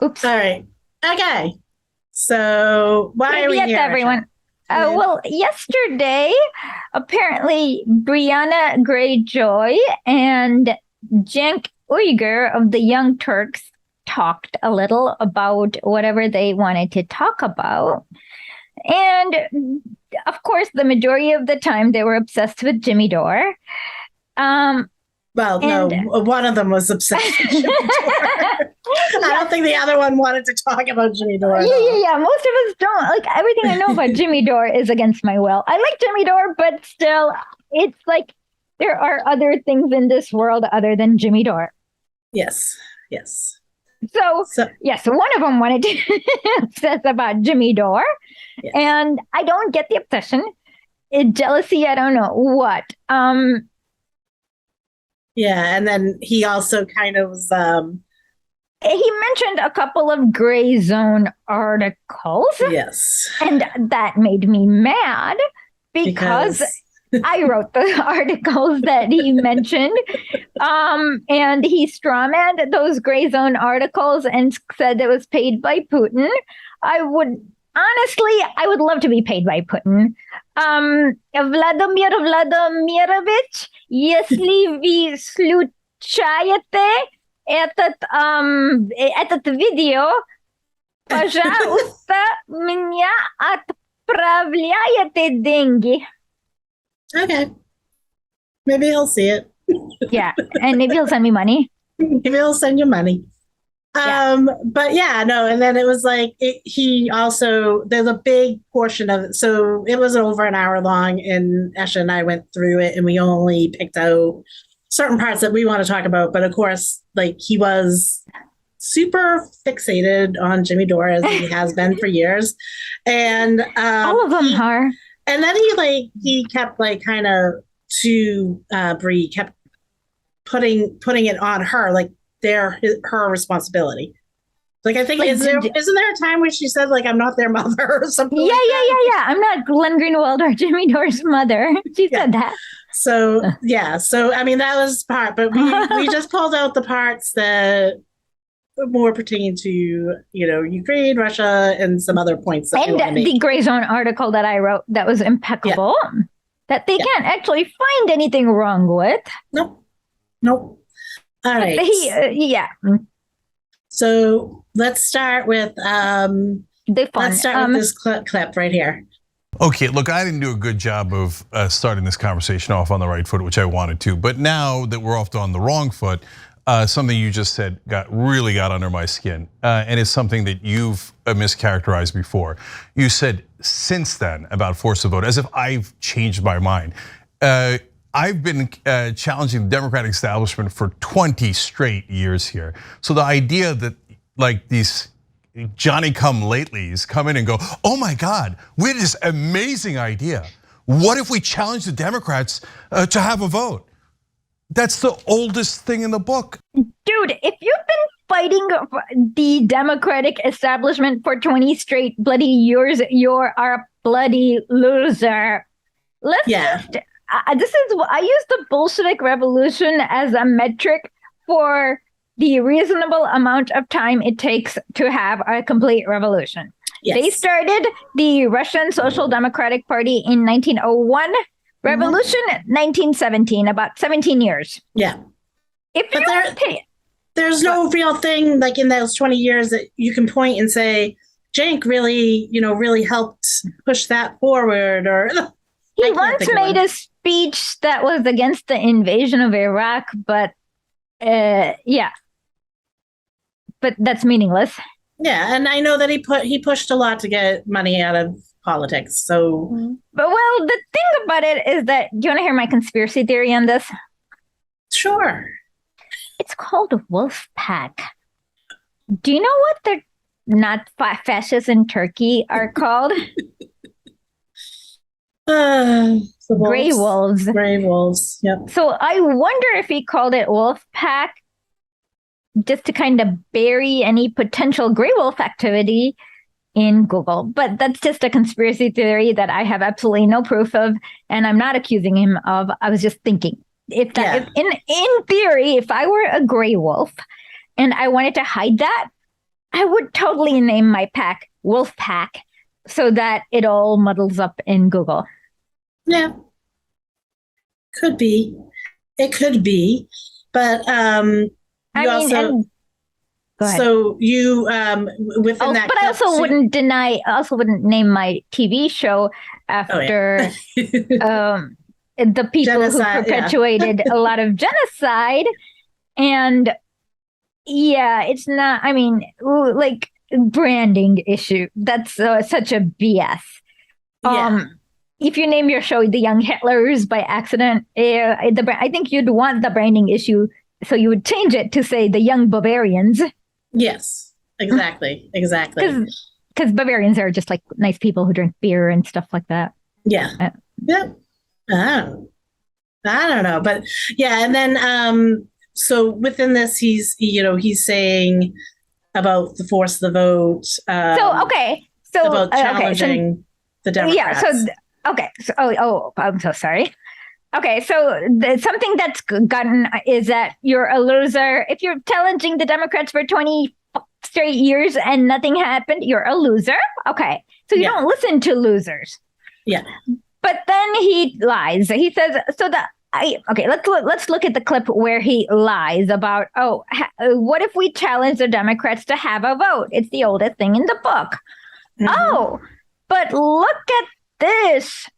Oops. All right. Okay. So why are we Yes, here, everyone. Asha? Yeah. Well, yesterday, apparently, Brianna Greyjoy and Cenk Uyghur of the Young Turks talked a little about whatever they wanted to talk about. And of course, the majority of the time, they were obsessed with Jimmy Dore. Well, And no, one of them was obsessed with Jimmy Dore. I don't think the other one wanted to talk about Jimmy Dore at all. yeah. Most of us don't. Like everything I know about Jimmy Dore is against my will. I like Jimmy Dore, but still, it's like there are other things in this world other than Jimmy Dore. Yes. Yes. So yes, one of them wanted to obsess about Jimmy Dore, yes. and I don't get the obsession. Jealousy, I don't know what. Yeah, and then he also kind of was. He mentioned a couple of gray zone articles. Yes. And that made me mad because I wrote the articles that he mentioned. And he strawmanned those gray zone articles and said it was paid by Putin. I would love to be paid by Putin. Vladimir Vladimirovich, если вы случаете этот видео, пожалуйста, меня отправляйте деньги. Okay. Maybe he'll see it. Yeah, and maybe he'll send me money. Maybe he'll send you money. Yeah. But yeah, no, and then it was like he also there's a big portion of it. So it was over an hour long, and Esha and I went through it, and we only picked out certain parts that we want to talk about. But of course, like he was super fixated on Jimmy Dore as he has been for years, and all of them are. And then he kept like kind of to Brie kept putting it on her like her responsibility. Like I think like, isn't there a time where she said like I'm not their mother or something? Yeah. I'm not Glenn Greenwald or Jimmy Dore's mother. She said that. So yeah, so I mean that was part, but we just pulled out the parts that more pertain to Ukraine, Russia, and some other points. And the Gray Zone article that I wrote that was impeccable. Yeah. That they can't actually find anything wrong with. Nope. All right. Yeah. So let's start with let's start with this clip right here. Okay, look, I didn't do a good job of starting this conversation off on the right foot, which I wanted to. But now that we're off on the wrong foot, something you just said really got under my skin, and it's something that you've mischaracterized before. You said since then about force of vote, as if I've changed my mind. I've been challenging the Democratic establishment for 20 straight years here. So the idea that like these Johnny-come-latelys come in and go, oh my God, we had this amazing idea. What if we challenge the Democrats to have a vote? That's the oldest thing in the book. Dude, if you've been fighting the Democratic establishment for 20 straight bloody years, you're a bloody loser. I use the Bolshevik Revolution as a metric for the reasonable amount of time it takes to have a complete revolution. Yes. They started the Russian Social Democratic Party in 1901, revolution 1917, about 17 years. Yeah. There's no real thing like in those 20 years that you can point and say, Cenk really helped push that forward. Or he once made a speech that was against the invasion of Iraq, but yeah. But that's meaningless. Yeah, and I know that he pushed a lot to get money out of politics. So, but well, the thing about it is that, do you want to hear my conspiracy theory on this? Sure. It's called Wolf Pack. Do you know what they're not fascists in Turkey are called? Gray wolves. Gray wolves. Yep. So I wonder if he called it Wolf Pack just to kind of bury any potential gray wolf activity in Google. But that's just a conspiracy theory that I have absolutely no proof of, and I'm not accusing him of. I was just thinking, if in theory, if I were a gray wolf and I wanted to hide that, I would totally name my pack Wolf Pack so that it all muddles up in Google. Yeah. Could be. It could be. But you also so you within that but I also wouldn't name my TV show after the people genocide, who perpetuated a lot of genocide. And yeah, it's not, I mean, like branding issue. That's such a BS. If you name your show The Young Hitlers by accident, I think you'd want the branding issue. So you would change it to say The Young Bavarians. Yes, exactly. Exactly. Because Bavarians are just like nice people who drink beer and stuff like that. Yeah. Yeah. I don't know. But yeah. And then, so within this, he's saying about the force of the vote. So about challenging the Democrats. I'm so sorry. Okay, so something that's gotten is that you're a loser. If you're challenging the Democrats for 20 straight years and nothing happened, you're a loser. Okay, so you don't listen to losers. Yeah. But then he lies. He says, let's look at the clip where he lies about, what if we challenge the Democrats to have a vote? It's the oldest thing in the book. Mm-hmm. Oh, but look at this.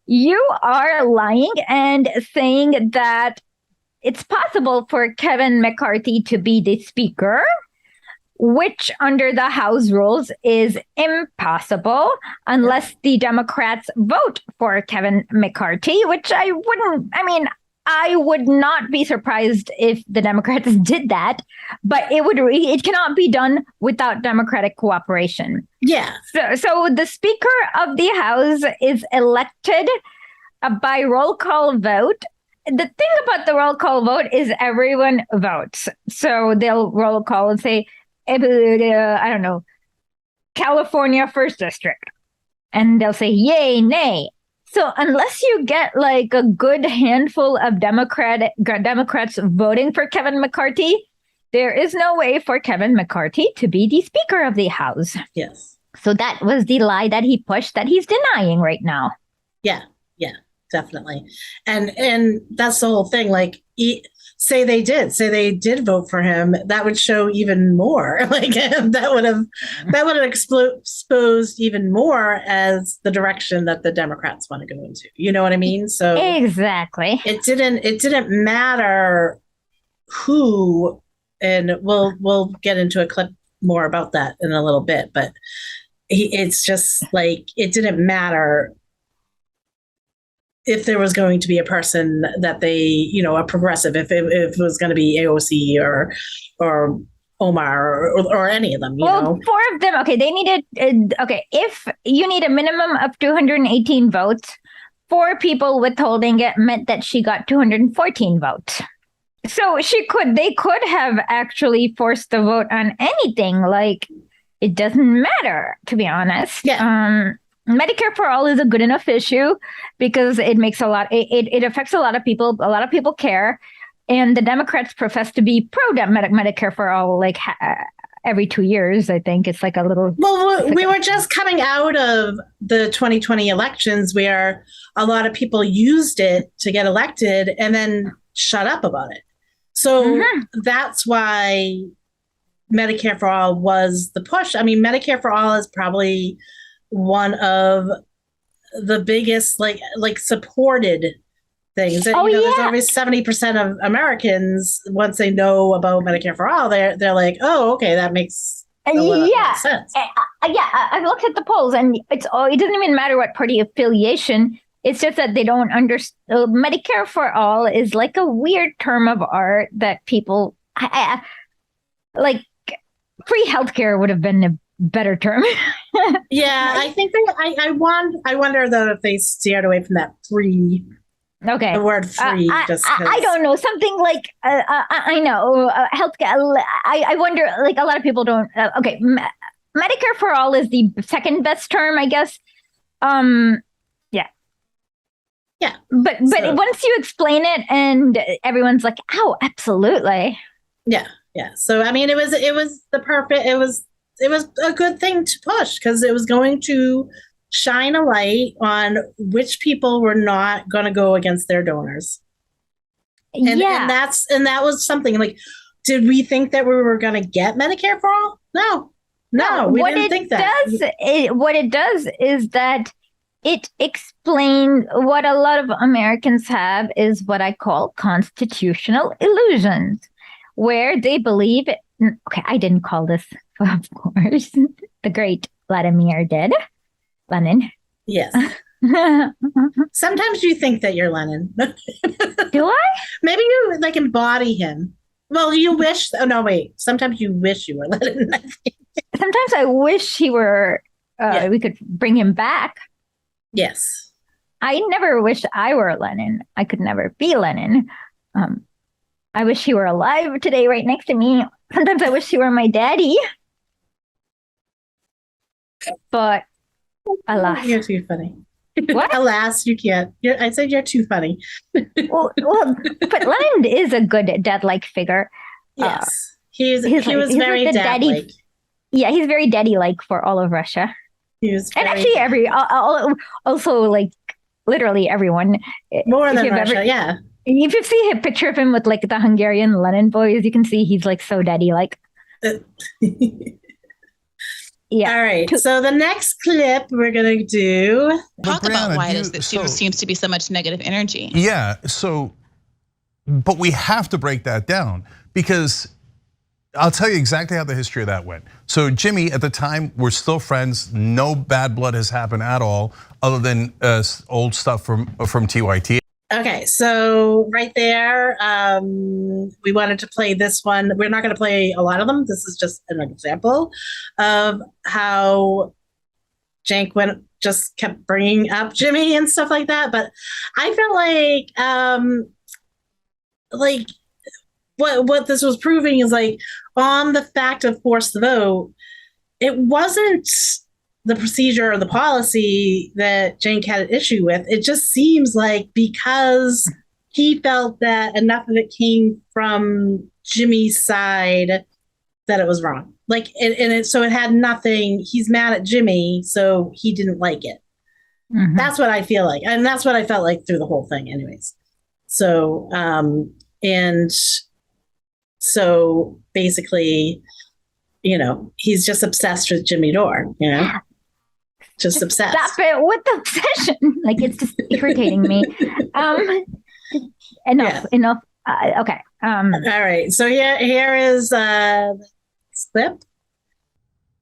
You are lying and saying that it's possible for Kevin McCarthy to be the speaker, which under the House rules is impossible unless the Democrats vote for Kevin McCarthy, which I would not be surprised if the Democrats did that, but it cannot be done without Democratic cooperation. Yeah. So the Speaker of the House is elected by roll call vote. The thing about the roll call vote is everyone votes. So they'll roll call and say, I don't know, California 1st District. And they'll say, yay, nay. So unless you get like a good handful of Democrats voting for Kevin McCarthy, there is no way for Kevin McCarthy to be the Speaker of the House. Yes. So that was the lie that he pushed that he's denying right now. Yeah, definitely. And that's the whole thing. Like, say they did vote for him, that would show even more. Like that would have exposed even more as the direction that the Democrats want to go into. You know what I mean? So exactly. It didn't matter who, and we'll get into a clip more about that in a little bit, but it's just like it didn't matter if there was going to be a person that they, a progressive, if it was going to be AOC or Omar or any of them, you know? 4 of them. Okay. They needed, if you need a minimum of 218 votes, 4 people withholding it meant that she got 214 votes. So they could have actually forced the vote on anything. Like, it doesn't matter, to be honest. Yeah. Medicare for all is a good enough issue because it makes it affects a lot of people. A lot of people care. And the Democrats profess to be pro Medicare for all, like every 2 years, I think. It's like a little. Well, we were just coming out of the 2020 elections where a lot of people used it to get elected and then shut up about it. So that's why Medicare for all was the push. I mean, Medicare for all is probably one of the biggest like supported things. And, there's always 70% of Americans, once they know about Medicare for all, they're like, oh, okay, that makes a lot of sense. I've looked at the polls, and it doesn't even matter what party affiliation. It's just that they don't understand. Medicare for all is like a weird term of art that people like. Free healthcare would have been a better term. Yeah, I think I wonder though if they steered away from that free. Okay, the word free. I don't know, something like I know healthcare. I wonder, like a lot of people don't. Medicare for all is the second best term, I guess. Yeah. But once you explain it, and everyone's like, "Oh, absolutely." Yeah. So I mean, it was the perfect. It a good thing to push because it was going to shine a light on which people were not going to go against their donors. And that was something like, did we think that we were going to get Medicare for all? No, we didn't think that. What it does is that it explains what a lot of Americans have is what I call constitutional illusions, where they believe, okay, I didn't call this, of course, the great Vladimir did, Lenin. Yes. Sometimes you think that you're Lenin. Do I? Maybe you like embody him. Well, you wish, oh no, wait. Sometimes you wish you were Lenin. Sometimes I wish he were, we could bring him back. Yes. I never wished I were Lenin. I could never be Lenin. I wish he were alive today, right next to me. Sometimes I wish he were my daddy. But alas. You're too funny. What? Alas, you can't. I said you're too funny. well, but Lenin is a good dad-like figure. Yes. He was very like dad-like. Yeah, he's very daddy-like for all of Russia. And actually, also like literally everyone. More than Russia, yeah. If you see a picture of him with like the Hungarian Lenin boys, you can see he's like so daddy-like. Yeah. All right. So the next clip we're gonna do. Talk about why it is that there seems to be so much negative energy. Yeah. So, but we have to break that down because I'll tell you exactly how the history of that went. So Jimmy, at the time, we're still friends. No bad blood has happened at all, other than old stuff from TYT. Okay, so right there, we wanted to play this one. We're not going to play a lot of them. This is just an example of how Cenk just kept bringing up Jimmy and stuff like that. But I felt like what this was proving is like on the fact of forced vote, it wasn't the procedure or the policy that Cenk had an issue with. It just seems like because he felt that enough of it came from Jimmy's side that it was wrong. Like, so it had nothing. He's mad at Jimmy, so he didn't like it. Mm-hmm. That's what I feel like. And that's what I felt like through the whole thing anyways. So, and so basically, he's just obsessed with Jimmy Dore, just obsessed. Stop it with the obsession. Like, it's just irritating me. Enough. Okay. All right. So here is this clip.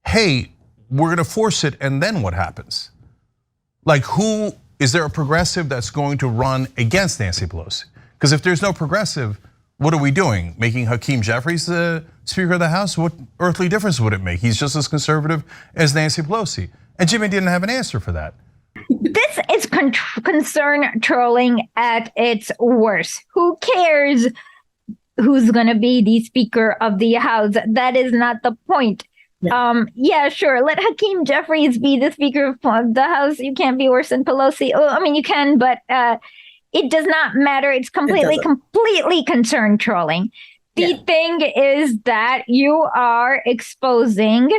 Hey, we're gonna force it, and then what happens? Like, who is there a progressive that's going to run against Nancy Pelosi? Because if there's no progressive, what are we doing? Making Hakeem Jeffries the Speaker of the House? What earthly difference would it make? He's just as conservative as Nancy Pelosi. And Jimmy didn't have an answer for that. This is concern trolling at its worst. Who cares who's going to be the Speaker of the House? That is not the point. Yeah, sure. Let Hakeem Jeffries be the Speaker of the House. You can't be worse than Pelosi. Oh, I mean, you can, but it does not matter. It's completely concern trolling. The thing is that you are exposing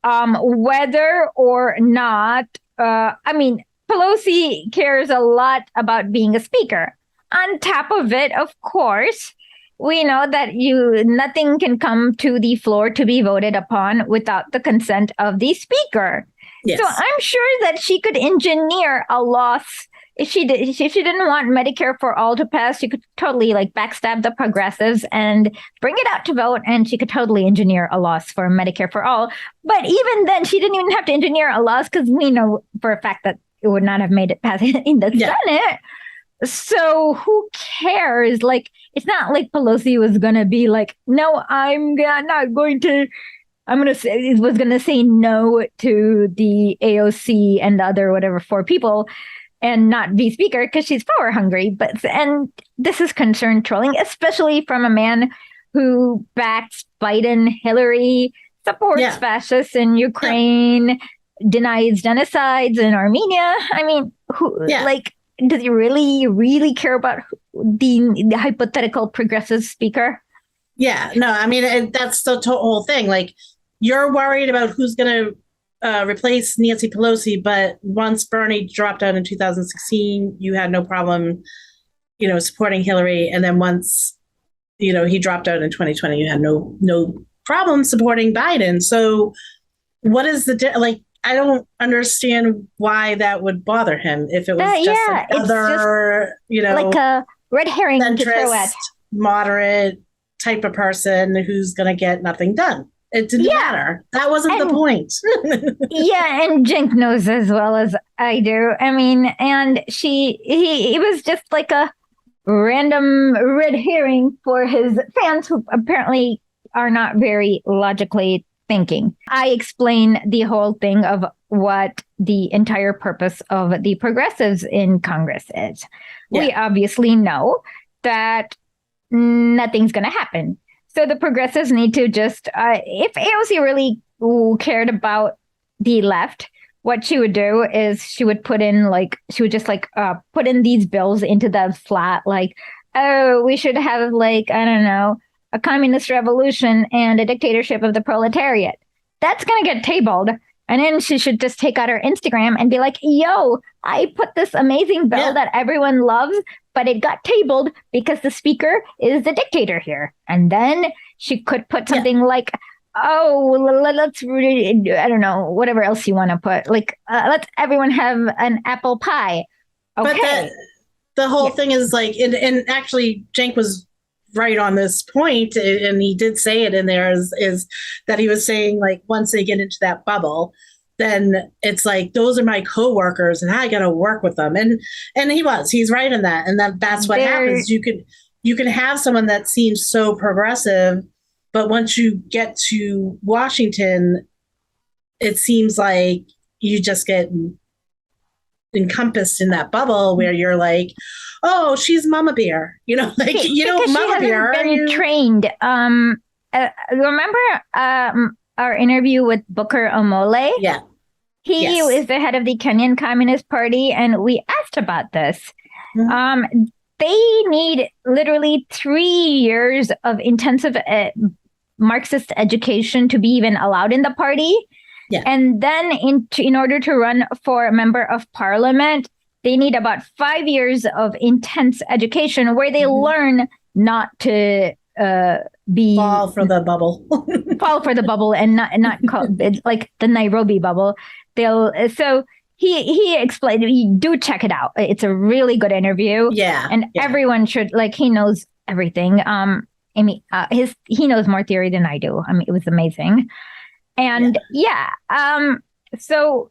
whether or not, Pelosi cares a lot about being a speaker. On top of it, of course, we know that nothing can come to the floor to be voted upon without the consent of the speaker. Yes. So I'm sure that she could engineer a loss. If she didn't want Medicare for all to pass, she could totally backstab the progressives and bring it out to vote, and she could totally engineer a loss for Medicare for all. But even then, she didn't even have to engineer a loss because we know for a fact that it would not have made it past in the Senate. So who cares? It's not like Pelosi was gonna be like, no, I'm going to say no to the AOC and the other whatever 4 people and not be speaker because she's power hungry. And this is concern trolling, especially from a man who backs Biden, Hillary, supports fascists in Ukraine, denies genocides in Armenia. I mean, does he really care about the hypothetical progressive speaker? Yeah, no, I mean, that's the whole thing. you're worried about who's going to replace Nancy Pelosi, but once Bernie dropped out in 2016, you had no problem, supporting Hillary. And then once, he dropped out in 2020, you had no problem supporting Biden. So what is the I don't understand why that would bother him if it was just another, like a red herring to throw at moderate type of person who's going to get nothing done. It didn't matter. That wasn't the point. Yeah, and Cenk knows as well as I do. I mean, and he was just like a random red herring for his fans who apparently are not very logically thinking. I explain the whole thing of what the entire purpose of the progressives in Congress is. Yeah. We obviously know that nothing's going to happen. So the progressives need to just, if AOC really cared about the left, what she would do is she would put in put in these bills into the slot, like, oh, we should have a communist revolution and a dictatorship of the proletariat. That's going to get tabled. And then she should just take out her Instagram and be like, yo, I put this amazing bill that everyone loves, but it got tabled because the speaker is the dictator here. And then she could put something like, oh, let's really, I don't know, whatever else you want to put. Like, let's everyone have an apple pie. Okay. But the whole thing is like, and actually Cenk was right on this point, and he did say it in there, is that he was saying, like, once they get into that bubble, then it's like, those are my coworkers and I got to work with them. And he's right in that. And that's what happens. You can have someone that seems so progressive, but once you get to Washington, it seems like you just get encompassed in that bubble where you're like, oh, she's Mama Bear, Mama Bear. Been trained. Remember our interview with Booker Omole? Yeah. He is the head of the Kenyan Communist Party, and we asked about this. Mm-hmm. They need literally 3 years of intensive Marxist education to be even allowed in the party. Yeah. And then in order to run for a member of parliament, they need about 5 years of intense education where they learn not to fall for the bubble, and not call it like the Nairobi bubble. So he explained, you do check it out. It's a really good interview. Yeah. And everyone should, he knows everything. He knows more theory than I do. I mean, it was amazing. And so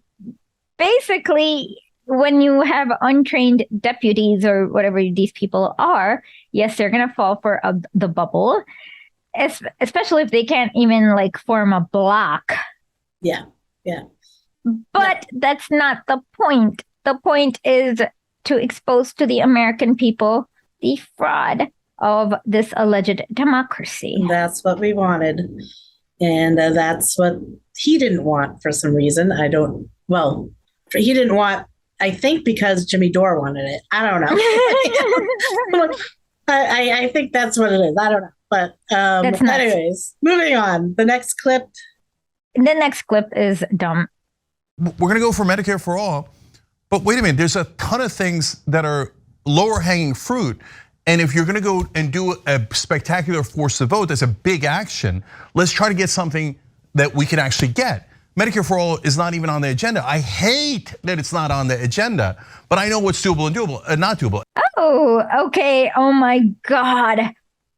basically, when you have untrained deputies or whatever these people are, yes, they're going to fall for the bubble, especially if they can't even form a block. Yeah. But that's not the point. The point is to expose to the American people the fraud of this alleged democracy. That's what we wanted. And that's what he didn't want for some reason. He didn't want, I think, because Jimmy Dore wanted it. I don't know. I think that's what it is. I don't know. But anyways, moving on. The next clip is dumb. We're going to go for Medicare for all. But wait a minute, there's a ton of things that are lower hanging fruit. And if you're going to go and do a spectacular force to vote, that's a big action. Let's try to get something that we can actually get. Medicare for all is not even on the agenda. I hate that it's not on the agenda, but I know what's doable and not doable. Oh, okay. Oh my God.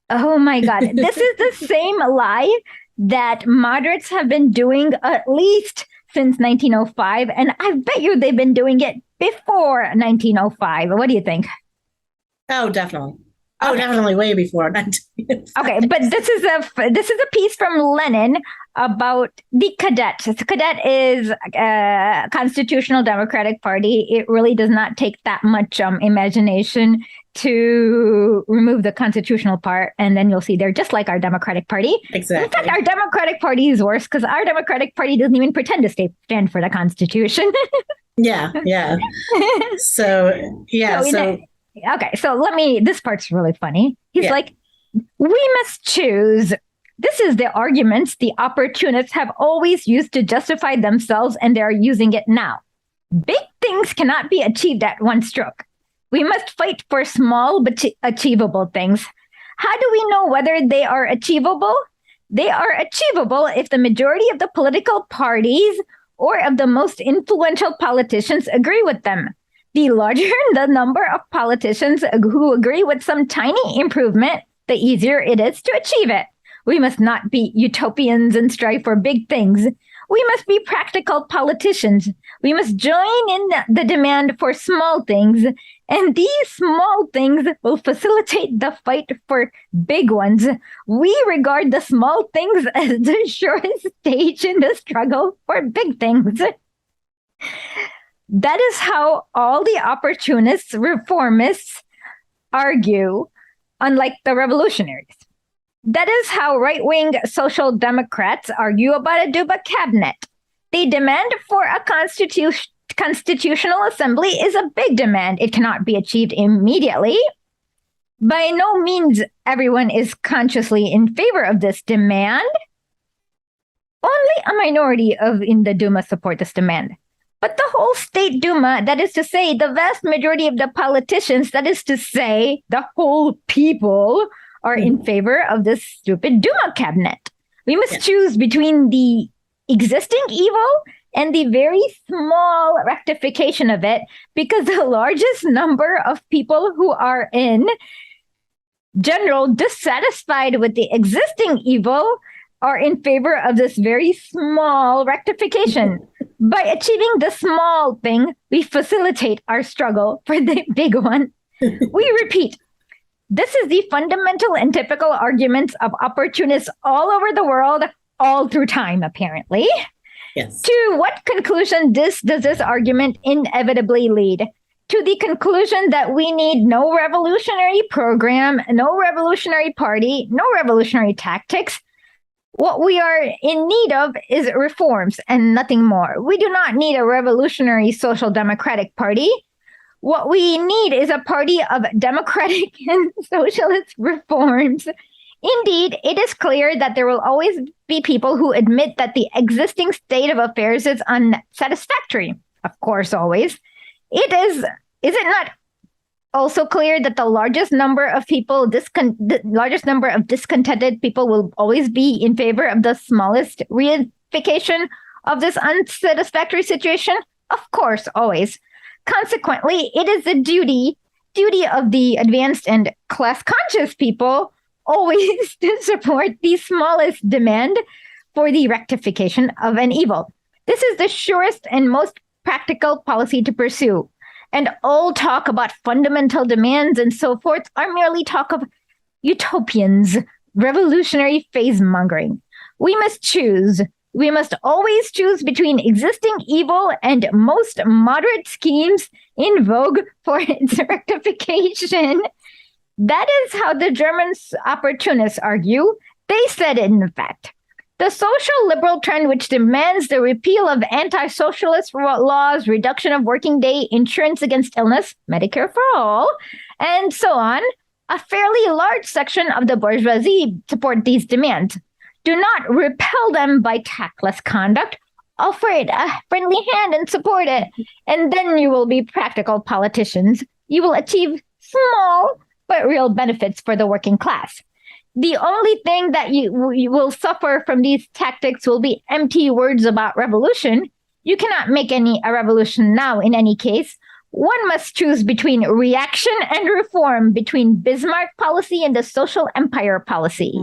This is the same lie that moderates have been doing at least since 1905. And I bet you they've been doing it before 1905. What do you think? Oh, definitely. Oh, okay. Definitely way before 1905. Okay, but this is a piece from Lenin about the Cadet. The Cadet is a constitutional Democratic Party. It really does not take that much imagination to remove the constitutional part, and then you'll see they're just like our Democratic Party. Exactly. In fact, our Democratic Party is worse because our Democratic Party doesn't even pretend to stand for the Constitution. Yeah. Okay, so this part's really funny. He's like, we must choose This is the arguments the opportunists have always used to justify themselves, and they're using it now. Big things cannot be achieved at one stroke. We must fight for small but achievable things. How do we know whether they are achievable? They are achievable if the majority of the political parties or of the most influential politicians agree with them. The larger the number of politicians who agree with some tiny improvement, the easier it is to achieve it. We must not be utopians and strive for big things. We must be practical politicians. We must join in the demand for small things, and these small things will facilitate the fight for big ones. We regard the small things as the shortest stage in the struggle for big things. That is how all the opportunists, reformists argue, unlike the revolutionaries. That is how right-wing social democrats argue about a Duba cabinet. The demand for a constitutional assembly is a big demand. It cannot be achieved immediately. By no means everyone is consciously in favor of this demand. Only a minority in the Duma support this demand. But the whole state Duma, that is to say, the vast majority of the politicians, that is to say, the whole people, are in favor of this stupid Duma cabinet. We must choose between the existing evil and the very small rectification of it, because the largest number of people who are in general dissatisfied with the existing evil are in favor of this very small rectification. By achieving the small thing, we facilitate our struggle for the big one. We repeat, this is the fundamental and typical arguments of opportunists all over the world, all through time, apparently. Yes. To what conclusion does this argument inevitably lead? To the conclusion that we need no revolutionary program, no revolutionary party, no revolutionary tactics. What we are in need of is reforms and nothing more. We do not need a revolutionary social democratic party. What we need is a party of democratic and socialist reforms. Indeed, it is clear that there will always be people who admit that the existing state of affairs is unsatisfactory. Of course, always. Is it not also clear that the largest number of discontented people will always be in favor of the smallest reification of this unsatisfactory situation? Of course, always. Consequently, it is the duty of the advanced and class-conscious people always to support the smallest demand for the rectification of an evil. This is the surest and most practical policy to pursue. And all talk about fundamental demands and so forth are merely talk of utopians, revolutionary phase-mongering. We must choose. We must always choose between existing evil and most moderate schemes in vogue for its rectification. That is how the German opportunists argue. They said it, in fact. The social liberal trend, which demands the repeal of anti-socialist laws, reduction of working day, insurance against illness, Medicare for all, and so on, a fairly large section of the bourgeoisie support these demands. Do not repel them by tactless conduct. Offer it a friendly hand and support it, and then you will be practical politicians. You will achieve small but real benefits for the working class. The only thing that you will suffer from these tactics will be empty words about revolution. You cannot make a revolution now in any case. One must choose between reaction and reform, between Bismarck policy and the social empire policy.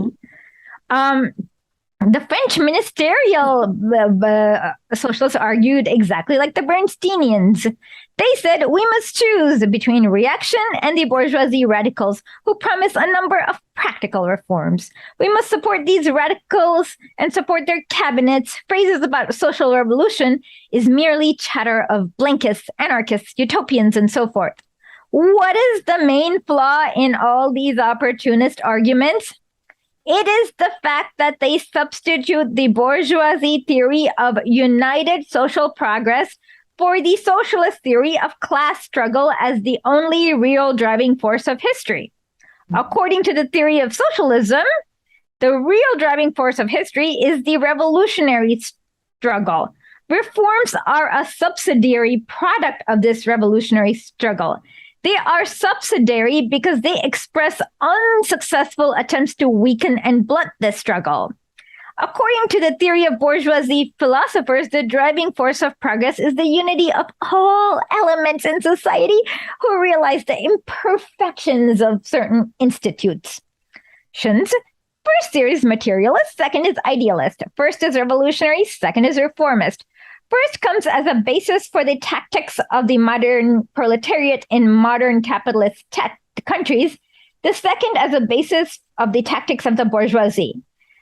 The French ministerial socialists argued exactly like the Bernsteinians. They said we must choose between reaction and the bourgeoisie radicals who promise a number of practical reforms. We must support these radicals and support their cabinets. Phrases about social revolution is merely chatter of blankists, anarchists, utopians, and so forth. What is the main flaw in all these opportunist arguments? It is the fact that they substitute the bourgeoisie theory of united social progress for the socialist theory of class struggle as the only real driving force of history. According to the theory of socialism, The real driving force of history is the revolutionary struggle. Reforms are a subsidiary product of this revolutionary struggle. They are subsidiary because they express unsuccessful attempts to weaken and blunt this struggle. According to the theory of bourgeoisie philosophers, the driving force of progress is the unity of all elements in society who realize the imperfections of certain institutions. First theory is materialist, second is idealist. First is revolutionary, second is reformist. First comes as a basis for the tactics of the modern proletariat in modern capitalist countries. The second as a basis of the tactics of the bourgeoisie.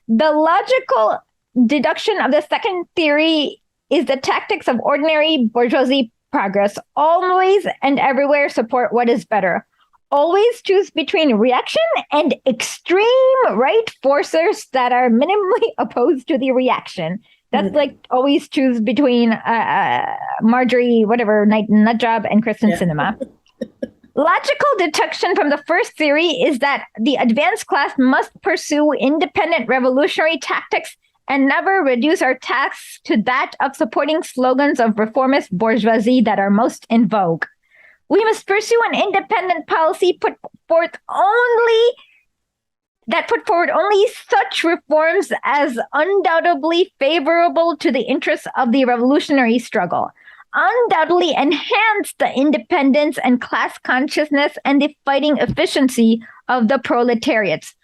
The logical deduction of the second theory is the tactics of ordinary bourgeoisie progress always and everywhere support what is better. Always choose between reaction and extreme right forces that are minimally opposed to the reaction. That's like always choose between Marjorie, whatever, Nutjob and Kristen Cinema. Logical deduction from the first theory is that the advanced class must pursue independent revolutionary tactics and never reduce our tasks to that of supporting slogans of reformist bourgeoisie that are most in vogue. We must pursue an independent policy put forward only such reforms as undoubtedly favorable to the interests of the revolutionary struggle, undoubtedly enhance the independence and class consciousness and the fighting efficiency of the proletariats.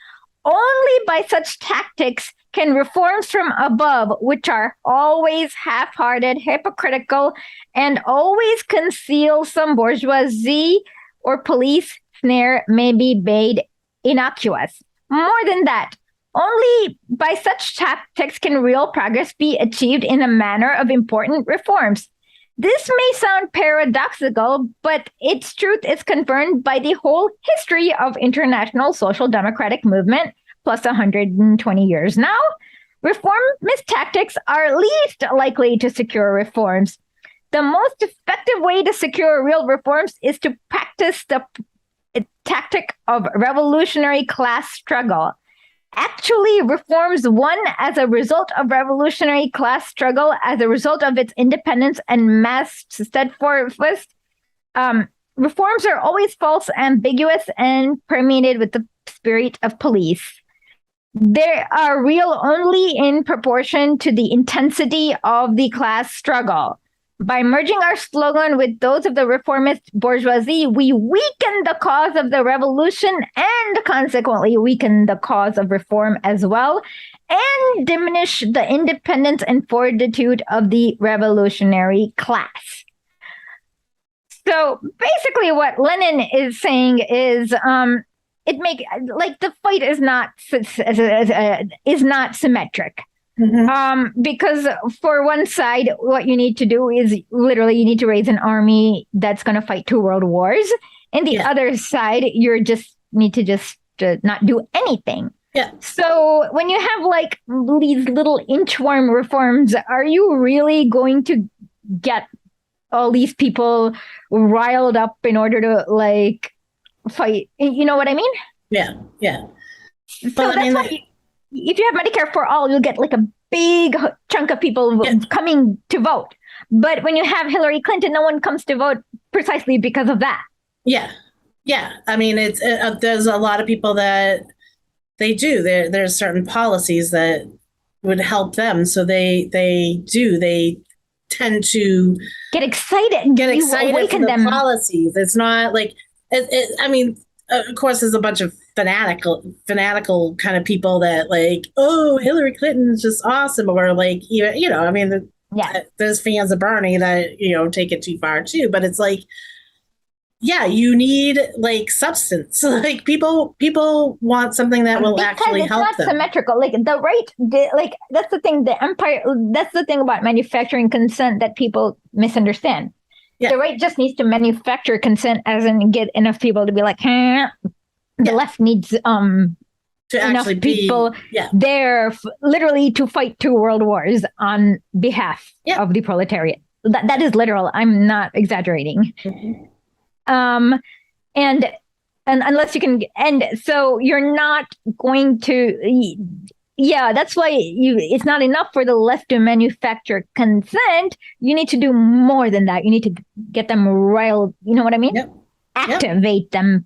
Only by such tactics can reforms from above, which are always half-hearted, hypocritical, and always conceal some bourgeoisie or police snare, may be made innocuous. More than that, only by such tactics can real progress be achieved in a manner of important reforms. This may sound paradoxical, but its truth is confirmed by the whole history of international social democratic movement, plus 120 years now. Reformist tactics are least likely to secure reforms. The most effective way to secure real reforms is to practice the tactic of revolutionary class struggle. Actually, reforms won as a result of revolutionary class struggle, as a result of its independence and mass steadfast. Reforms are always false, ambiguous, and permeated with the spirit of police. They are real only in proportion to the intensity of the class struggle. By merging our slogan with those of the reformist bourgeoisie, we weaken the cause of the revolution and consequently weaken the cause of reform as well, and diminish the independence and fortitude of the revolutionary class. So basically what Lenin is saying is the fight is not symmetric. Mm-hmm. Because for one side, what you need to do is literally you need to raise an army that's going to fight 2 world wars. And the other side, you need to not do anything. Yeah. So when you have like these little inchworm reforms, are you really going to get all these people riled up in order to like fight? You know what I mean? Yeah. Yeah. So that's why if you have Medicare for all, you'll get like a big chunk of people coming to vote. But when you have Hillary Clinton, no one comes to vote precisely because of that. Yeah. Yeah. I mean, there's a lot of people that they do. There's certain policies that would help them. So they tend to get excited for the policies. It's not like, I mean, of course, there's a bunch of fanatical kind of people that like, oh, Hillary Clinton is just awesome, or like, I mean, there's fans of Bernie that take it too far too. But it's like, you need like substance. Like people want something that will actually help them. It's not symmetrical. Like the right, like that's the thing. The empire. That's the thing about manufacturing consent that people misunderstand. Yeah. The right just needs to manufacture consent, as in get enough people to be like, the left needs to enough people there literally to fight 2 world wars on behalf of the proletariat. That is literal. I'm not exaggerating. Mm-hmm. And And unless you can end it. So you're not going to, yeah, that's why it's not enough for the left to manufacture consent. You need to do more than that. You need to get them riled. You know what I mean? Yep. Activate them,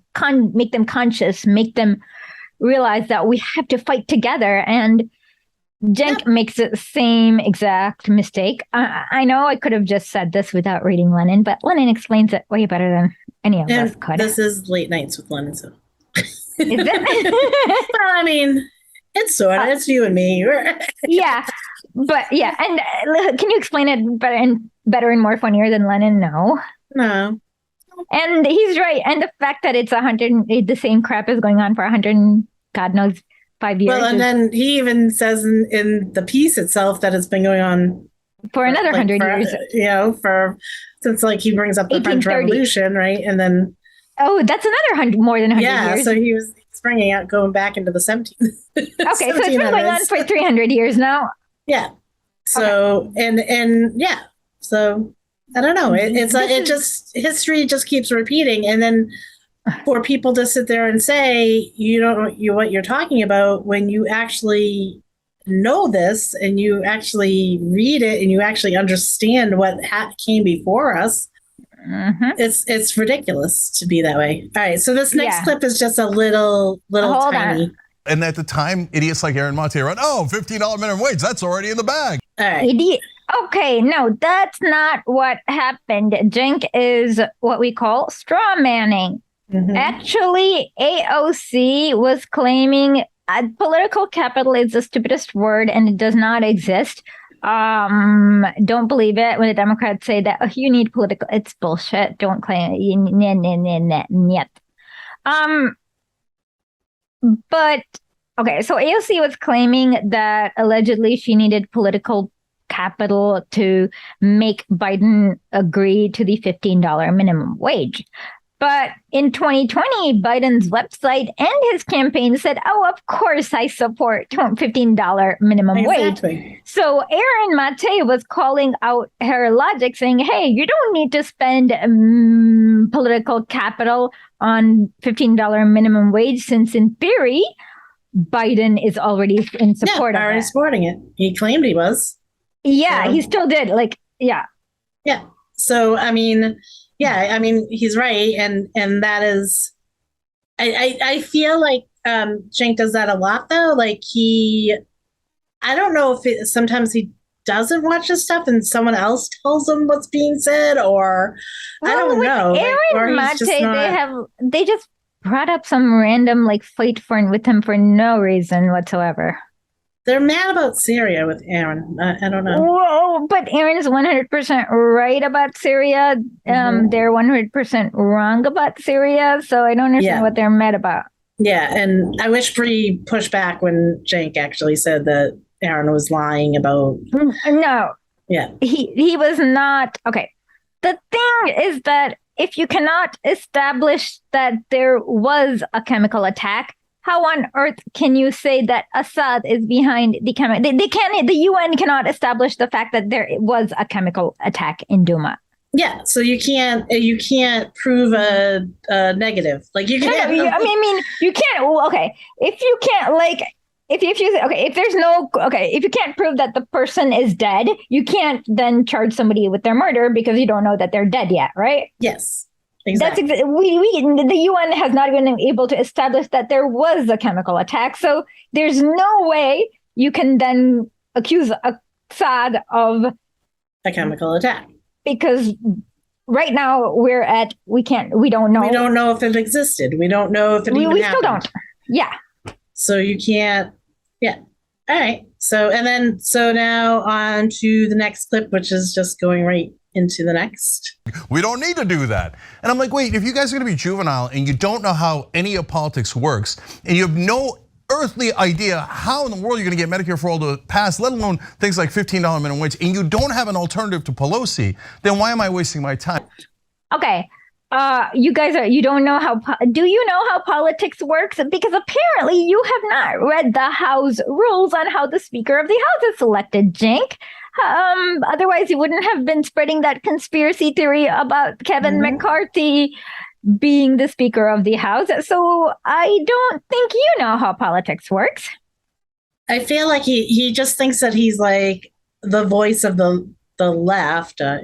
make them conscious, make them realize that we have to fight together. And Cenk makes the same exact mistake. I know I could have just said this without reading Lenin, but Lenin explains it way better than any of us could. This is late nights with Lenin, so. Is it? Well, I mean, it's sort of, it's you and me. Yeah, but yeah, and can you explain it better and more funnier than Lenin? No. And he's right. And the fact that it's the same crap is going on for 100, God knows, 5 years. Well, and then he even says in the piece itself that it's been going on for another 100 years. You know, since like he brings up the French Revolution, right? And then that's another more than 100 years. Yeah, so he's bringing out going back into the 17th. Okay, so it's been going on for 300 years now. Yeah. So and yeah, so I don't know. It just history just keeps repeating, and then for people to sit there and say you don't know what you're talking about when you actually know this and you actually read it and you actually understand what came before us. Mm-hmm. It's ridiculous to be that way. All right, so this next clip is just a little tiny. And at the time, idiots like Aaron Monte run, $15 minimum wage, that's already in the bag. All right. Idiot. Okay, no, that's not what happened. Cenk is what we call straw manning. Mm-hmm. Actually, AOC was claiming political capital is the stupidest word and it does not exist. Don't believe it when the Democrats say that you need political. It's bullshit. Don't claim it. But okay, so AOC was claiming that allegedly she needed political capital to make Biden agree to the $15 minimum wage. But in 2020, Biden's website and his campaign said, of course I support $15 minimum wage. So Aaron Mate was calling out her logic, saying, hey, you don't need to spend political capital on $15 minimum wage, since in theory, Biden is already in support of it. Already supporting it. He claimed he was. Yeah, he still did. Yeah. So, I mean, he's right. And that is, I feel like Cenk does that a lot, though. Like I don't know if sometimes he doesn't watch his stuff and someone else tells him what's being said, or I don't know. Aaron Mate, they just brought up some random fight with him for no reason whatsoever. They're mad about Syria with Aaron. I don't know. Whoa, but Aaron is 100% right about Syria. They're 100% wrong about Syria. So I don't understand what they're mad about. Yeah, and I wish Brie pushed back when Cenk actually said that Aaron was lying about. No. Yeah. He was not. Okay. The thing is that if you cannot establish that there was a chemical attack, how on earth can you say that Assad is behind the chemical? The UN cannot establish the fact that there was a chemical attack in Douma. Yeah, so you can't prove a negative. You can't. You can't. Okay, if you can't if you can't prove that the person is dead, you can't then charge somebody with their murder because you don't know that they're dead yet, right? Yes. Exactly. That's the UN has not been able to establish that there was a chemical attack. So there's no way you can then accuse Assad of a chemical attack. Because right now we don't know. We don't know if it existed. We don't know if it even happened. We still don't. Yeah. So you can't. Yeah. All right. So now on to the next clip, which is just going right into the next. We don't need to do that. And I'm like, wait, if you guys are gonna be juvenile and you don't know how any of politics works, and you have no earthly idea how in the world you're gonna get Medicare for all to pass, let alone things like $15 minimum wage, and you don't have an alternative to Pelosi, then why am I wasting my time? Okay. You don't know do you know how politics works? Because apparently you have not read the House rules on how the Speaker of the House is selected, Cenk. Otherwise you wouldn't have been spreading that conspiracy theory about Kevin McCarthy being the Speaker of the House. So I don't think you know how politics works. I feel like he just thinks that he's like the voice of the left at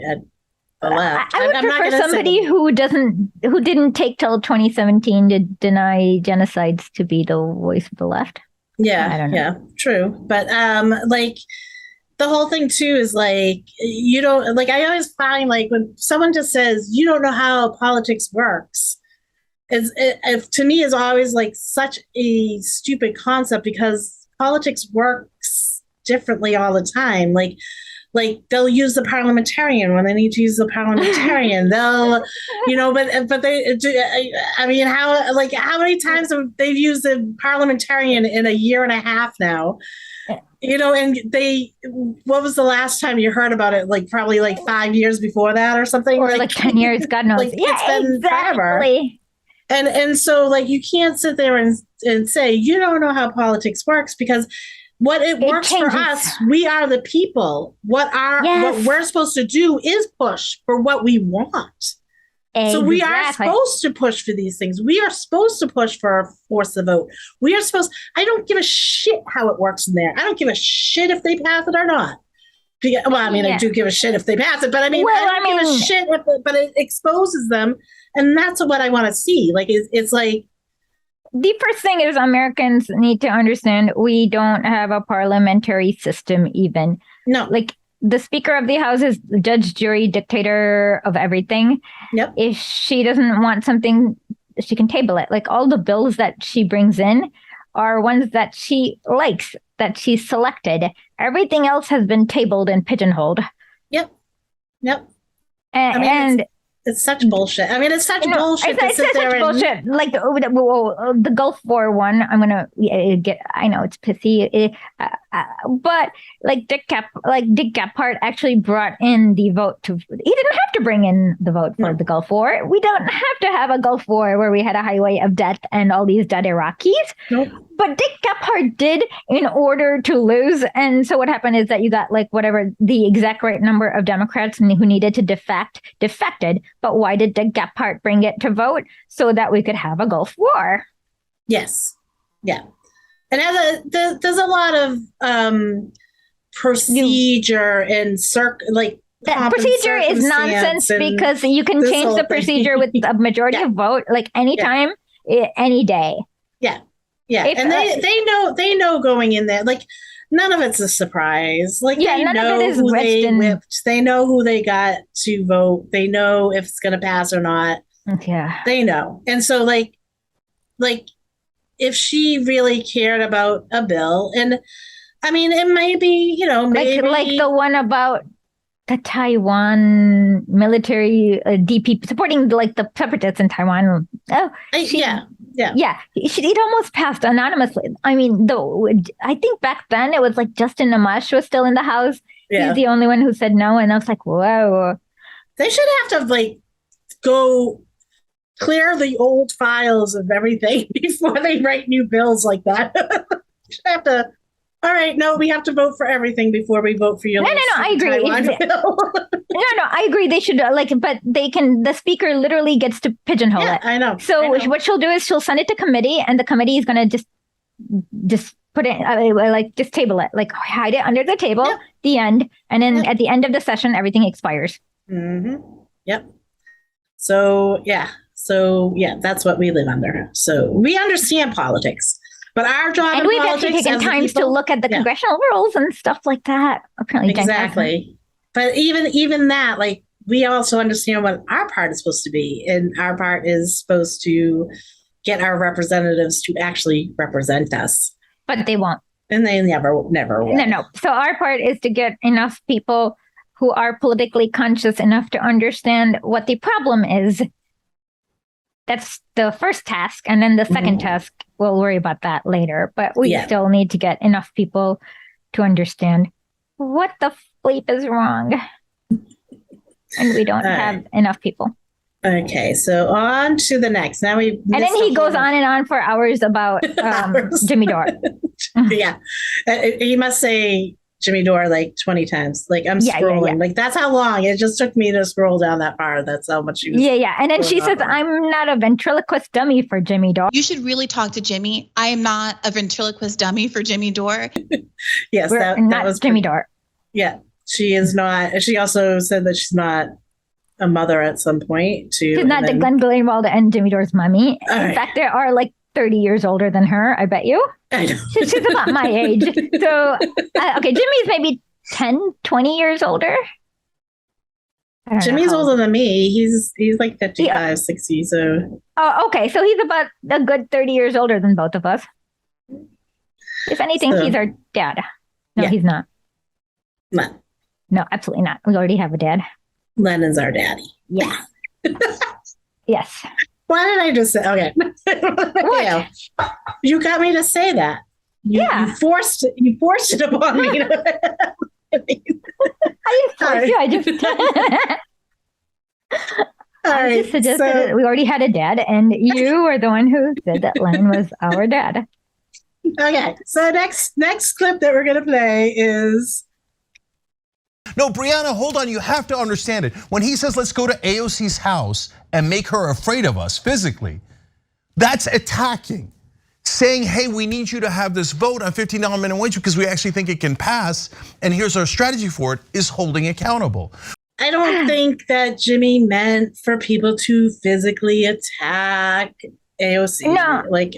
the left. I would prefer somebody who didn't take till 2017 to deny genocides to be the voice of the left. Yeah, I don't know. Yeah, true. But like the whole thing too is like, you don't, like, I always find like when someone just says you don't know how politics works, to me is always like such a stupid concept, because politics works differently all the time. Like they'll use the parliamentarian when they need to use the parliamentarian. They'll, but they do. I mean, how many times have they used the parliamentarian in a year and a half now? And what was the last time you heard about it? Like probably like 5 years before that or something, or like 10 years, God knows. Like, yeah, it's been forever. And so like you can't sit there and say you don't know how politics works, because what it works changes for us, we are the people. What we're supposed to do is push for what we want. Exactly. So we are supposed to push for these things. We are supposed to push for force the vote. I don't give a shit how it works in there. I don't give a shit if they pass it or not. Well, I mean, I do give a shit if they pass it, but I don't give a shit but it exposes them. And that's what I want to see. Like, it's like, the first thing is Americans need to understand we don't have a parliamentary system even. No. Like, the Speaker of the House is the judge, jury, dictator of everything. Yep. If she doesn't want something, she can table it. Like, all the bills that she brings in are ones that she likes, that she's selected. Everything else has been tabled and pigeonholed. Yep. And it's such bullshit. I mean, it's such bullshit. It's such bullshit. Like the Gulf War one, I'm gonna get. I know it's pissy, but like Dick Gephardt actually brought in the vote to. He didn't have to bring in the vote for the Gulf War. We don't have to have a Gulf War where we had a highway of death and all these dead Iraqis. Nope. But Dick Gephardt did in order to lose. And so what happened is that you got like whatever the exact right number of Democrats who needed to defected. But why did Dick Gephardt bring it to vote? So that we could have a Gulf War. Yes. Yeah. And there's a lot of procedure and that procedure is nonsense, because you can change the procedure with a majority of vote, like anytime, any day. Yeah. Yeah. And they know going in there, like none of it's a surprise. Like they know who they whipped. They know who they got to vote. They know if it's going to pass or not. Yeah. They know. And so like if she really cared about a bill, and I mean, it may be, maybe like the one about the Taiwan military DP supporting like the separatists in Taiwan. Yeah, it almost passed anonymously. I mean, though, I think back then it was like Justin Amash was still in the House. Yeah. He's the only one who said no, and I was like, whoa. They should have to go clear the old files of everything before they write new bills like that. Should have to. All right, no, we have to vote for everything before we vote for your. No, I agree. I agree. They should but they can. The speaker literally gets to pigeonhole it. I know. So what she'll do is she'll send it to committee, and the committee is going to just put it just table it, like hide it under the table. Yep. The end, and then at the end of the session, everything expires. Mm-hmm. Yep. So that's what we live under. So we understand politics. But our job, and we've actually taken times to look at the congressional rules and stuff like that. Apparently, exactly. But even that, like, we also understand what our part is supposed to be, and our part is supposed to get our representatives to actually represent us. But they won't, and they never will. No. So our part is to get enough people who are politically conscious enough to understand what the problem is. That's the first task. And then the second task, we'll worry about that later. But we still need to get enough people to understand what the bleep is wrong. And we don't have enough people. Okay, so on to the next. Now and then he goes on and on for hours about Jimmy Dore. Yeah. He must say, Jimmy Dore like 20 times. Like I'm scrolling. Like that's how long it just took me to scroll down that far. That's how much she was. Yeah. And then she says, I'm not a ventriloquist dummy for Jimmy Dore. You should really talk to Jimmy. I am not a ventriloquist dummy for Jimmy Dore. Yes, that was Jimmy Dore. Yeah, she is not. She also said that she's not a mother at some point too. She's not the Glenn Greenwald and Jimmy Dore's mommy. In fact, they are like 30 years older than her, I bet you. I know. She's about my age. So, okay, Jimmy's maybe 10, 20 years older. Jimmy's older than me. He's like 55, 60. So. Oh, okay. So he's about a good 30 years older than both of us. If anything, he's our dad. No, he's not. No, absolutely not. We already have a dad. Lennon's our daddy. Yeah. Yes. Why did I just say? Okay. What? You got me to say that. You forced it upon me. I didn't force you. I just suggested we already had a dad, and you were the one who said that Len was our dad. Okay. So next clip that we're gonna play is. No, Brianna, hold on. You have to understand it. When he says, let's go to AOC's house and make her afraid of us physically, that's attacking. Saying, hey, we need you to have this vote on $15 minimum wage because we actually think it can pass, and here's our strategy for it, is holding accountable. I don't think that Jimmy meant for people to physically attack AOC. No. Like,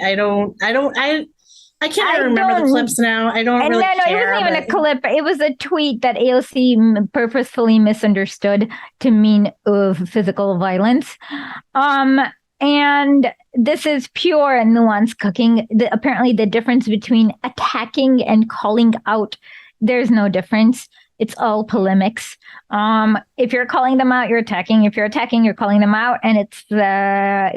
I can't remember the clips now. I don't really care. It wasn't even a clip. It was a tweet that AOC purposefully misunderstood to mean of physical violence. And this is pure and nuanced cooking. Apparently the difference between attacking and calling out, there's no difference. It's all polemics. If you're calling them out, you're attacking. If you're attacking, you're calling them out. And it's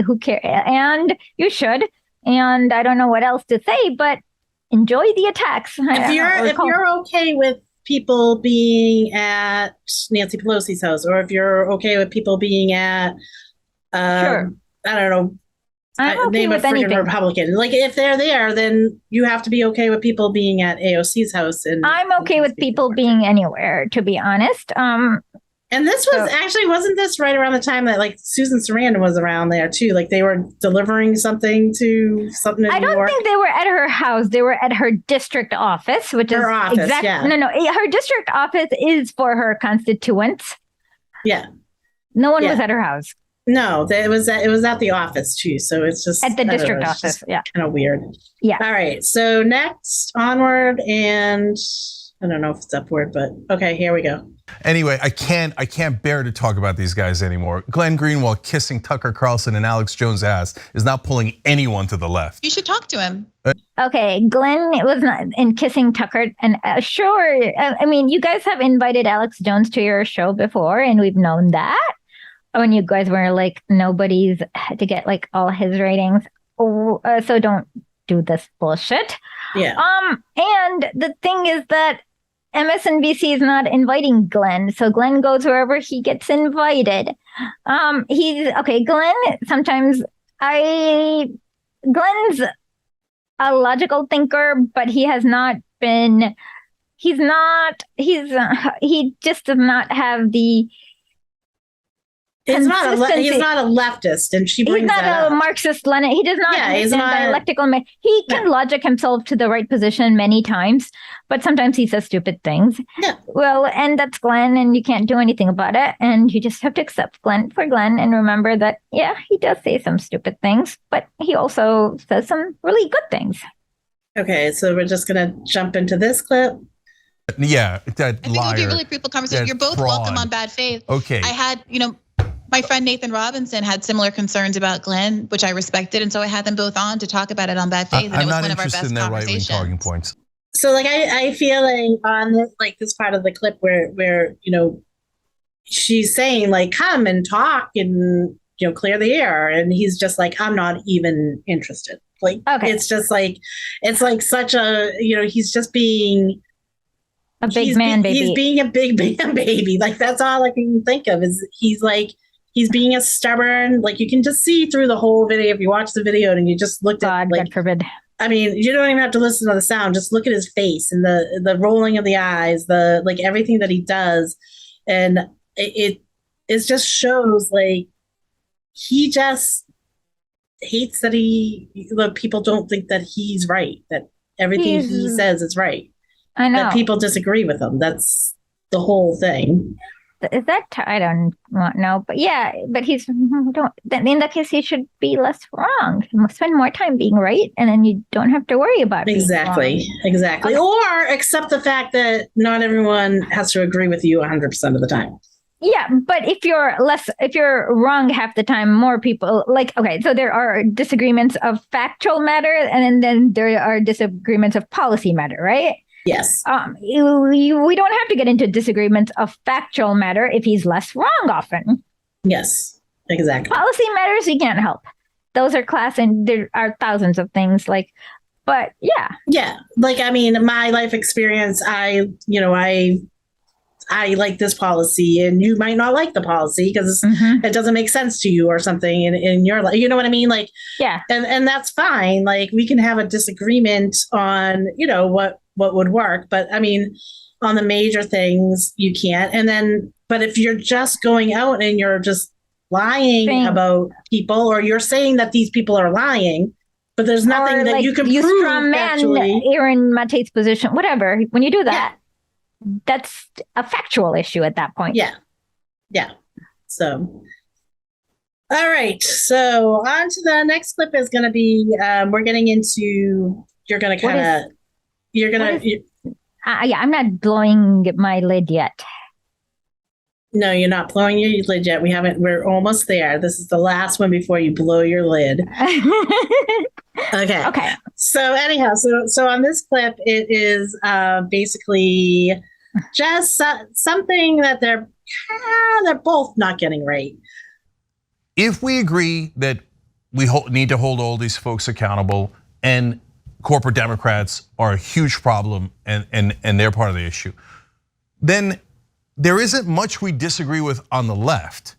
who cares? And you should. And I don't know what else to say, but enjoy the attacks. If you're okay with people being at Nancy Pelosi's house, or if you're okay with people being at, sure. I don't know, I'm okay name a with freaking anything. Republican. Like if they're there, then you have to be okay with people being at AOC's house. And I'm okay with people being anywhere, to be honest. And this was wasn't this right around the time that like Susan Sarandon was around there too? Like they were delivering something in New York. I don't think they were at her house. They were at her district office, which her is office. Yeah. No. Her district office is for her constituents. Yeah. No one was at her house. No, it was at the office too. So it's just at the district office. Yeah. Kind of weird. Yeah. All right. So next, onward, and I don't know if it's upward, but okay, here we go. Anyway, I can't bear to talk about these guys anymore. Glenn Greenwald kissing Tucker Carlson and Alex Jones' ass is not pulling anyone to the left. You should talk to him. Okay, Glenn was not in kissing Tucker, and sure. I mean, you guys have invited Alex Jones to your show before, and we've known that. When you guys were like nobody's to get like all his ratings, so don't do this bullshit. Yeah. And the thing is that MSNBC is not inviting Glenn, so Glenn goes wherever he gets invited. He's okay. Glenn sometimes Glenn's a logical thinker, but he has not been. He just does not have the. He's not a leftist, and she brings that up. He's not a Marxist-Lenin. He does not. Yeah, he's not dialectical. He can logic himself to the right position many times, but sometimes he says stupid things. Yeah. Well, and that's Glenn, and you can't do anything about it, and you just have to accept Glenn for Glenn, and remember that he does say some stupid things, but he also says some really good things. Okay, so we're just gonna jump into this clip. Yeah, that I think liar. it would be a really fruitful conversation. You're both welcome on Bad Faith. Okay. I had, my friend Nathan Robinson had similar concerns about Glenn, which I respected, and so I had them both on to talk about it on Bad Faith, and it was one of our best in their right-wing talking points. So, like, I feel like on this part of the clip where she's saying like, come and talk and clear the air, and he's just like, I'm not even interested. Like, it's just like such a he's just being. A big man baby. He's being a big man baby. Like that's all I can think of is he's being a stubborn. Like you can just see through the whole video if you watch the video and you just looked at God forbid. I mean, you don't even have to listen to the sound. Just look at his face and the rolling of the eyes, the like everything that he does, and it just shows like he just hates that people don't think that he's right, that everything he says is right. I know that people disagree with him. That's the whole thing. Is that I don't know, but yeah, but he's don't. In that case, he should be less wrong. He must spend more time being right, and then you don't have to worry about exactly. Okay. Or accept the fact that not everyone has to agree with you 100% of the time. Yeah, but if you're wrong half the time, more people okay. So there are disagreements of factual matter, and then there are disagreements of policy matter, right? Yes. We don't have to get into disagreements of factual matter if he's less wrong often. Yes, exactly. Policy matters we can't help. Those are class, and there are thousands of things but yeah. Yeah, like I mean, my life experience, I like this policy, and you might not like the policy because it doesn't make sense to you or something in your life. You know what I mean? Like, yeah, and that's fine. Like we can have a disagreement on what would work, but I mean, on the major things you can't. And then, but if you're just going out and you're just lying about people, or you're saying that these people are lying, but there's nothing that you can prove. Strong man Aaron Mate's position, whatever. When you do that, that's a factual issue at that point. Yeah. So, all right. So on to the next clip is going to be, we're getting into, I'm not blowing my lid yet. No, you're not blowing your lid yet. We're almost there. This is the last one before you blow your lid. Okay. So anyhow, so on this clip, it is basically just something that they're both not getting right. If we agree that we need to hold all these folks accountable, and corporate Democrats are a huge problem and they're part of the issue, then there isn't much we disagree with on the left.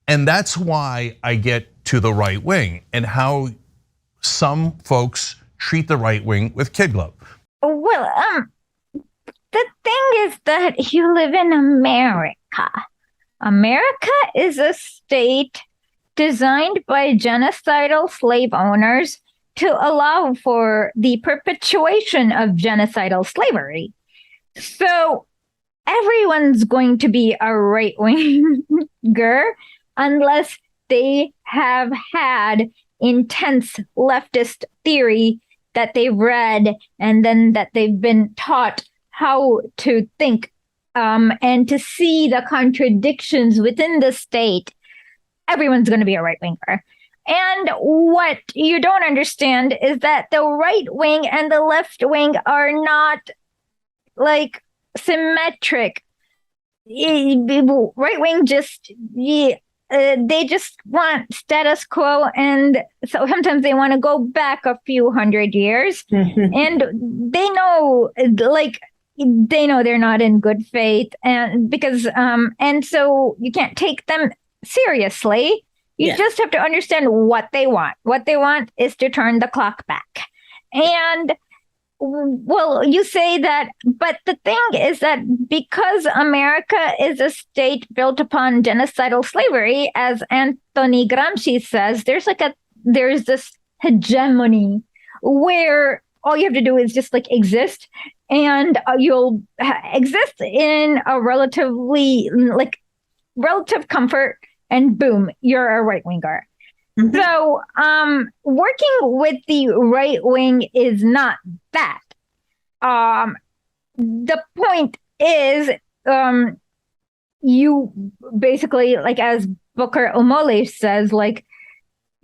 And that's why I get to the right wing and how some folks treat the right wing with kid glove. Well, the thing is that you live in America. America is a state designed by genocidal slave owners to allow for the perpetuation of genocidal slavery. So everyone's going to be a right-winger unless they have had intense leftist theory that they've read and then that they've been taught how to think and to see the contradictions within the state. Everyone's going to be a right-winger. And what you don't understand is that the right wing and the left wing are not like symmetric. Right wing they just want status quo, and so sometimes they want to go back a few hundred years, and they know they're not in good faith, and because and so you can't take them seriously. You just have to understand what they want. What they want is to turn the clock back. And well, you say that, but the thing is that because America is a state built upon genocidal slavery, as Anthony Gramsci says, there's this hegemony where all you have to do is just exist, and you'll exist in a relative comfort, and boom, you're a right-winger. So working with the right wing is not that. The point is you basically, as Booker Omole says,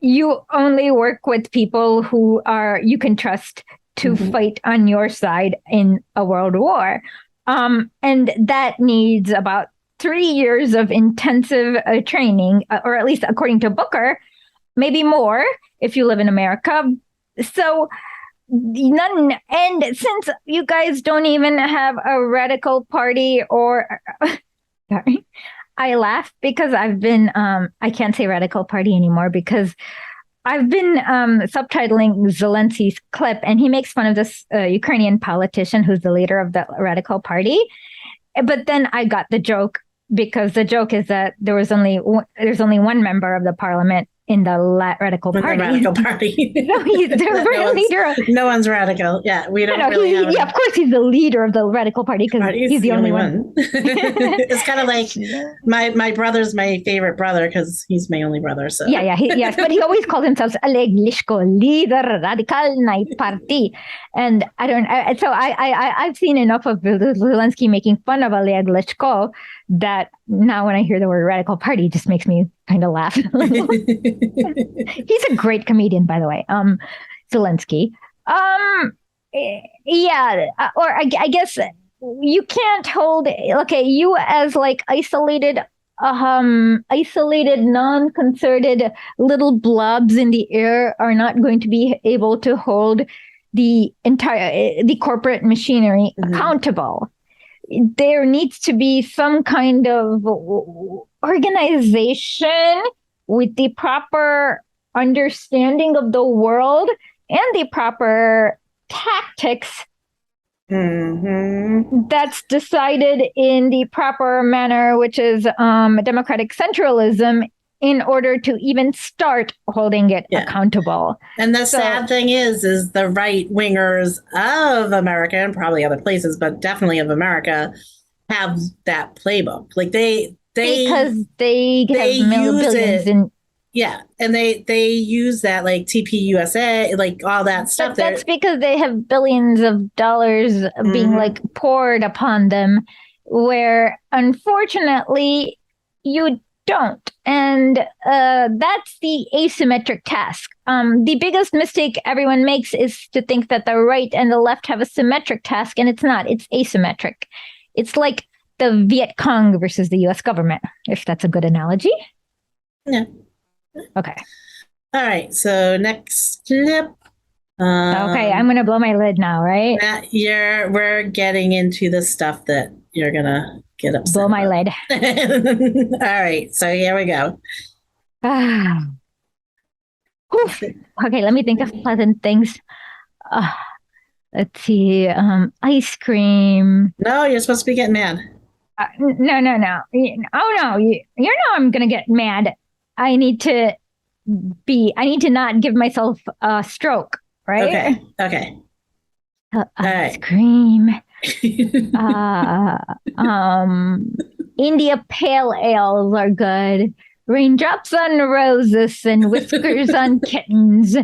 you only work with people who you can trust to fight on your side in a world war. And that needs about 3 years of intensive training, or at least according to Booker, maybe more if you live in America. So and since you guys don't even have a radical party, or sorry, I laugh because I've been I can't say radical party anymore because I've been subtitling Zelensky's clip, and he makes fun of this Ukrainian politician who's the leader of the Radical Party. But then I got the joke, because the joke is that there's only one member of the parliament in the Radical Party. The Radical Party. No, he's the leader. No one's radical. Yeah, we don't really have. Yeah, of course he's the leader of the Radical Party, because he's the only one. It's kind of like my brother's my favorite brother because he's my only brother. So yes, but he always calls himself Oleg Lishko, leader radikalnai party, and I've seen enough of Zelensky making fun of Oleg Lishko that now when I hear the word Radical Party, it just makes me kind of laugh. He's a great comedian, by the way. Zelensky. I guess you can't hold. Okay, you as like isolated, non-concerted little blobs in the air are not going to be able to hold the corporate machinery accountable. There needs to be some kind of organization with the proper understanding of the world and the proper tactics that's decided in the proper manner, which is democratic centralism, in order to even start holding it accountable. And the sad thing is the right wingers of America, and probably other places, but definitely of America, have that playbook. Like because they have billions in. Yeah, and they use that, like TPUSA, like all that stuff. But that's because they have billions of dollars being like poured upon them, where unfortunately you don't. And that's the asymmetric task. The biggest mistake everyone makes is to think that the right and the left have a symmetric task, and it's not. It's asymmetric. It's like the Viet Cong versus the US government, if that's a good analogy. Yeah. Okay. All right. So next clip. Okay, I'm gonna blow my lid now, right? We're getting into the stuff that you're gonna get upset. Blow my lid. All right. So here we go. Okay, let me think of pleasant things. Let's see. Ice cream. No, you're supposed to be getting mad. No. Oh no, you know I'm gonna get mad. I need to not give myself a stroke, right? Okay. Ice cream. India pale ales are good. Raindrops on roses and whiskers on kittens.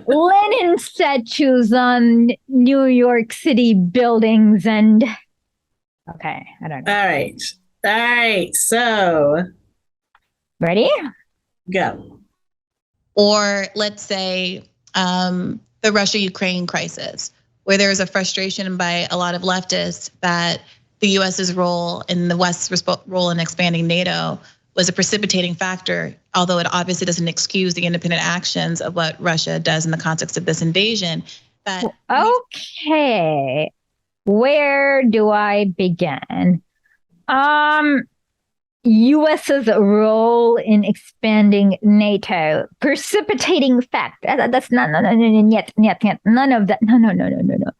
Lenin statues on New York City buildings and. Okay, I don't know. All right. So. Ready? Go. Or let's say the Russia-Ukraine crisis, where there is a frustration by a lot of leftists that the US's role and the West's role in expanding NATO was a precipitating factor, although it obviously doesn't excuse the independent actions of what Russia does in the context of this invasion. Okay, where do I begin? US's role in expanding NATO, precipitating fact. That's not none of that. No.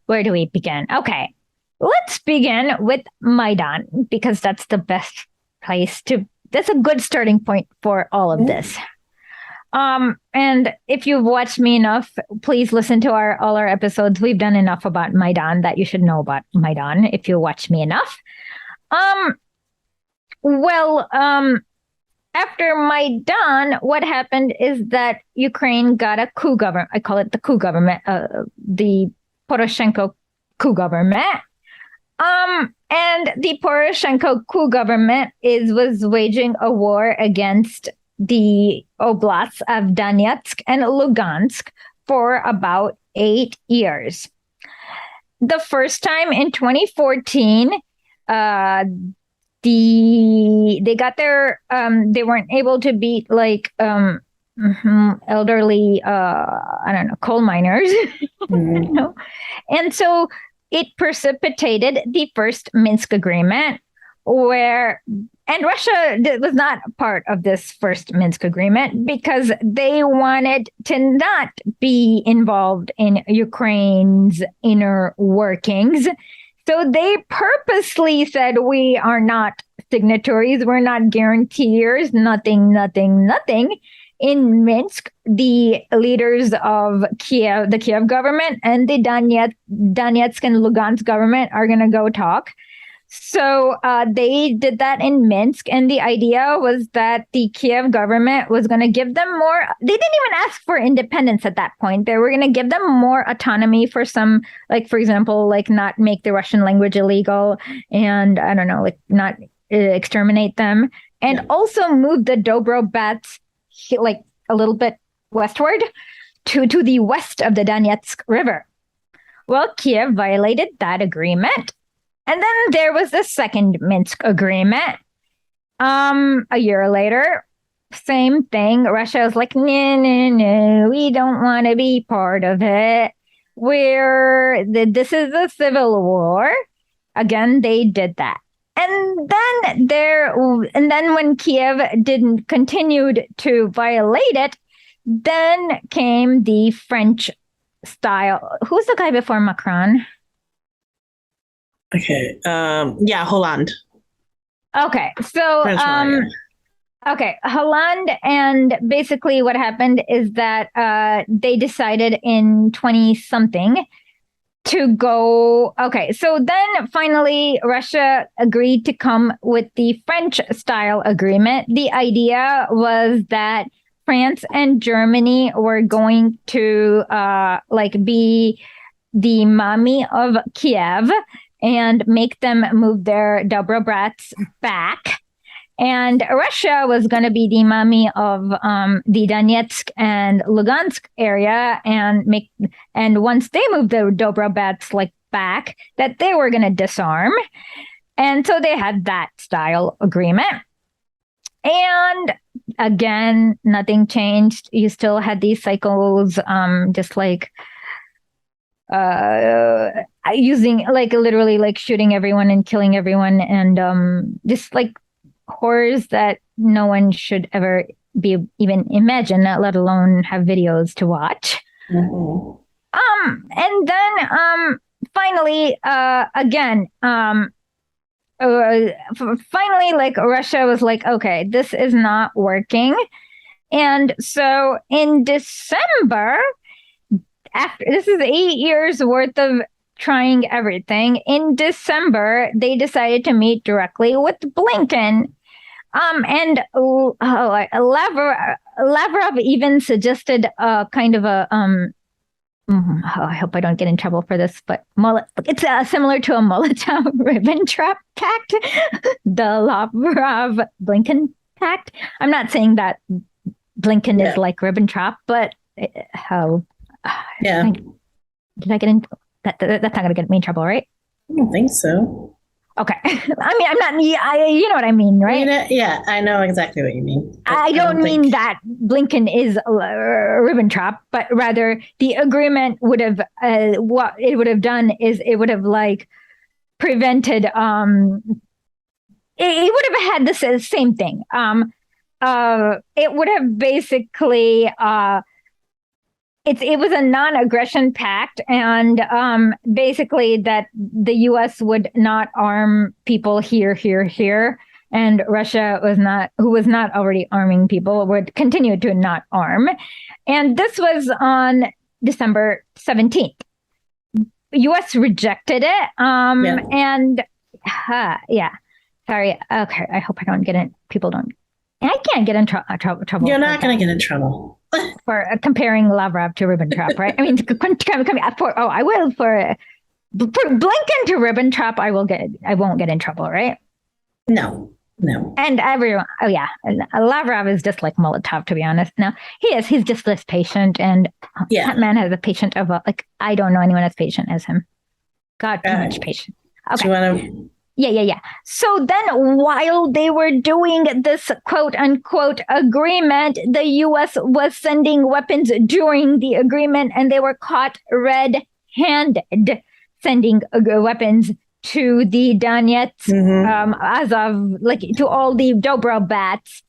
Where do we begin? Okay, let's begin with Maidan, because that's the best place to. That's a good starting point for all of this. And if you've watched me enough, please listen to all our episodes. We've done enough about Maidan that you should know about Maidan if you watch me enough. After Maidan, what happened is that Ukraine got a coup government. I call it the coup government, the Poroshenko coup government. And the Poroshenko coup government was waging a war against the oblasts of Donetsk and Lugansk for about 8 years. The first time in 2014, they got their they weren't able to beat like elderly coal miners. And so it precipitated the first Minsk agreement, And Russia was not part of this first Minsk agreement because they wanted to not be involved in Ukraine's inner workings. So they purposely said, we are not signatories, we're not guarantors, nothing. In Minsk, the leaders of Kiev, the Kiev government, and the Donetsk and Lugansk government are going to go talk. So they did that in Minsk, and the idea was that the Kiev government was going to give them more. They didn't even ask for independence at that point. They were going to give them more autonomy for some, like, for example, like not make the Russian language illegal, and I don't know, like not exterminate them, and also move the Dobrobats like a little bit westward to the west of the Donetsk River. Well, Kiev violated that agreement. And then there was the second Minsk agreement. A year later, same thing. Russia was like, no, we don't want to be part of it. This is a civil war. Again, they did that. And then when Kiev didn't continued to violate it, then came the French style. Who's the guy before Macron? Okay. Hollande. Okay. So Hollande, and basically what happened is that they decided in 20 something to go. Okay. So then finally Russia agreed to come with the French style agreement. The idea was that France and Germany were going to be the mommy of Kiev and make them move their Dobrobats back. And Russia was going to be the mommy of the Donetsk and Lugansk area, and once they moved the Dobrobats like back, that they were going to disarm. And so they had that style agreement. And again, nothing changed. You still had these cycles, just like using like literally like shooting everyone and killing everyone, and just like horrors that no one should ever be even imagine, let alone have videos to watch. Mm-hmm. And then finally, again, finally, like Russia was like, okay, this is not working. And so in December, after this is 8 years worth of trying everything, in December, they decided to meet directly with Blinken. And Lavrov even suggested a kind of a I hope I don't get in trouble for this, but it's similar to a Molotov-Ribbentrop Pact, the Lavrov-Blinken Pact. I'm not saying that Blinken is like Ribbentrop, but how? Yeah. Did I get in? That's not going to get me in trouble, right? I don't think so. Okay. I mean, I'm not, you know what I mean, right? Yeah, I know exactly what you mean. I don't mean that Blinken is Ribbentrop, but rather the agreement would have, what it would have done is it would have like prevented, it would have had the same thing. It would have basically, it was a non-aggression pact, and basically that the U.S. would not arm people here, and Russia who was not already arming people, would continue to not arm. And this was on December 17th. U.S. rejected it, and sorry. Okay, I hope I don't get in. People don't. I can't get in trouble. You're not going to get in trouble. For comparing Lavrov to Ribbentrop, right? I mean, I will for Blinken to Ribbentrop. I won't get in trouble, right? No. And everyone, Lavrov is just like Molotov, to be honest. Now he's just less patient, and that man has a patient of I don't know anyone as patient as him. God, too much patience. Okay. Do you want to? Yeah. So then while they were doing this quote unquote agreement, the US was sending weapons during the agreement, and they were caught red-handed sending weapons to the Donetsk, Azov, like to all the Dobrobats.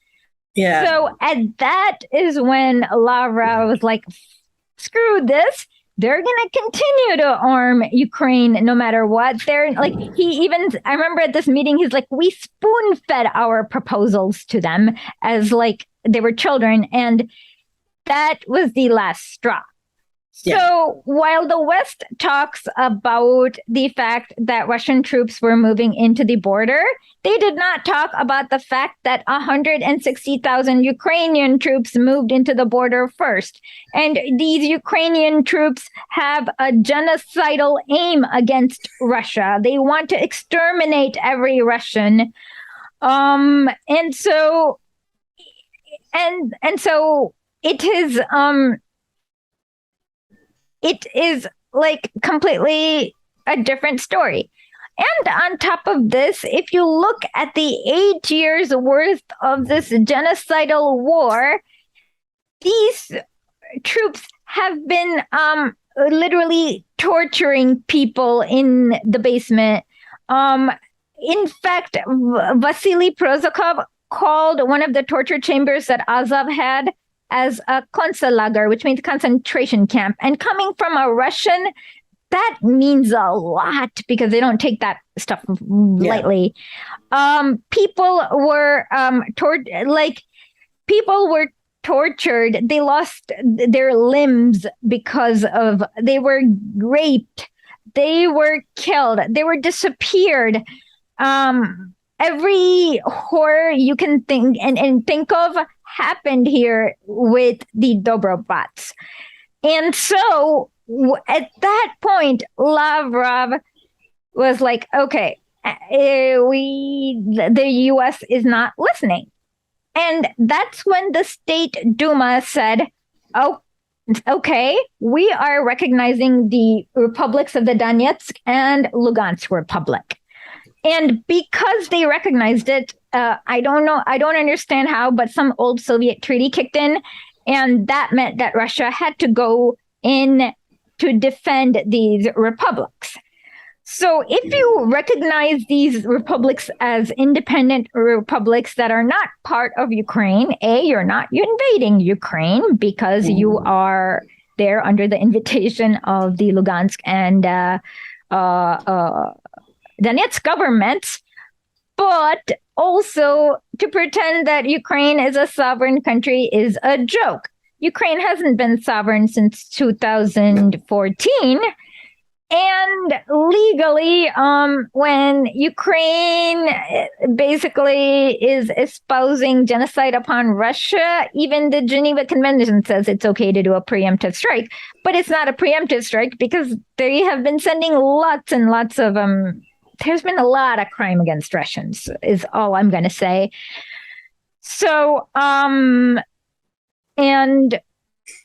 Yeah. So at that is when Lavrov was like, screw this. They're going to continue to arm Ukraine no matter what. They're like, I remember at this meeting, he's like, we spoon fed our proposals to them as like they were children. And that was the last straw. Yeah. So while the West talks about the fact that Russian troops were moving into the border, they did not talk about the fact that 160,000 Ukrainian troops moved into the border first. And these Ukrainian troops have a genocidal aim against Russia. They want to exterminate every Russian. And so it is like completely a different story. And on top of this, if you look at the 8 years worth of this genocidal war, these troops have been literally torturing people in the basement. In fact, Vasily Prozakov called one of the torture chambers that Azov had as a Konzlager, which means concentration camp. And coming from a Russian, that means a lot because they don't take that stuff lightly. People were tortured. They lost their limbs because of, they were raped. They were killed. They were disappeared. Every horror you can think and think of happened here with the Dobrobats. And so at that point, Lavrov was like, okay, the US is not listening. And that's when the State Duma said, oh, okay, we are recognizing the republics of the Donetsk and Lugansk Republic. And because they recognized it, I don't understand how, but some old Soviet treaty kicked in. And that meant that Russia had to go in to defend these republics. So if you recognize these republics as independent republics that are not part of Ukraine, you're not invading Ukraine because you are there under the invitation of the Lugansk and Donetsk governments, but also to pretend that Ukraine is a sovereign country is a joke. Ukraine hasn't been sovereign since 2014. And legally, when Ukraine basically is espousing genocide upon Russia, even the Geneva Convention says it's okay to do a preemptive strike. But it's not a preemptive strike because they have been sending lots and lots of there's been a lot of crime against Russians, is all I'm going to say. So, and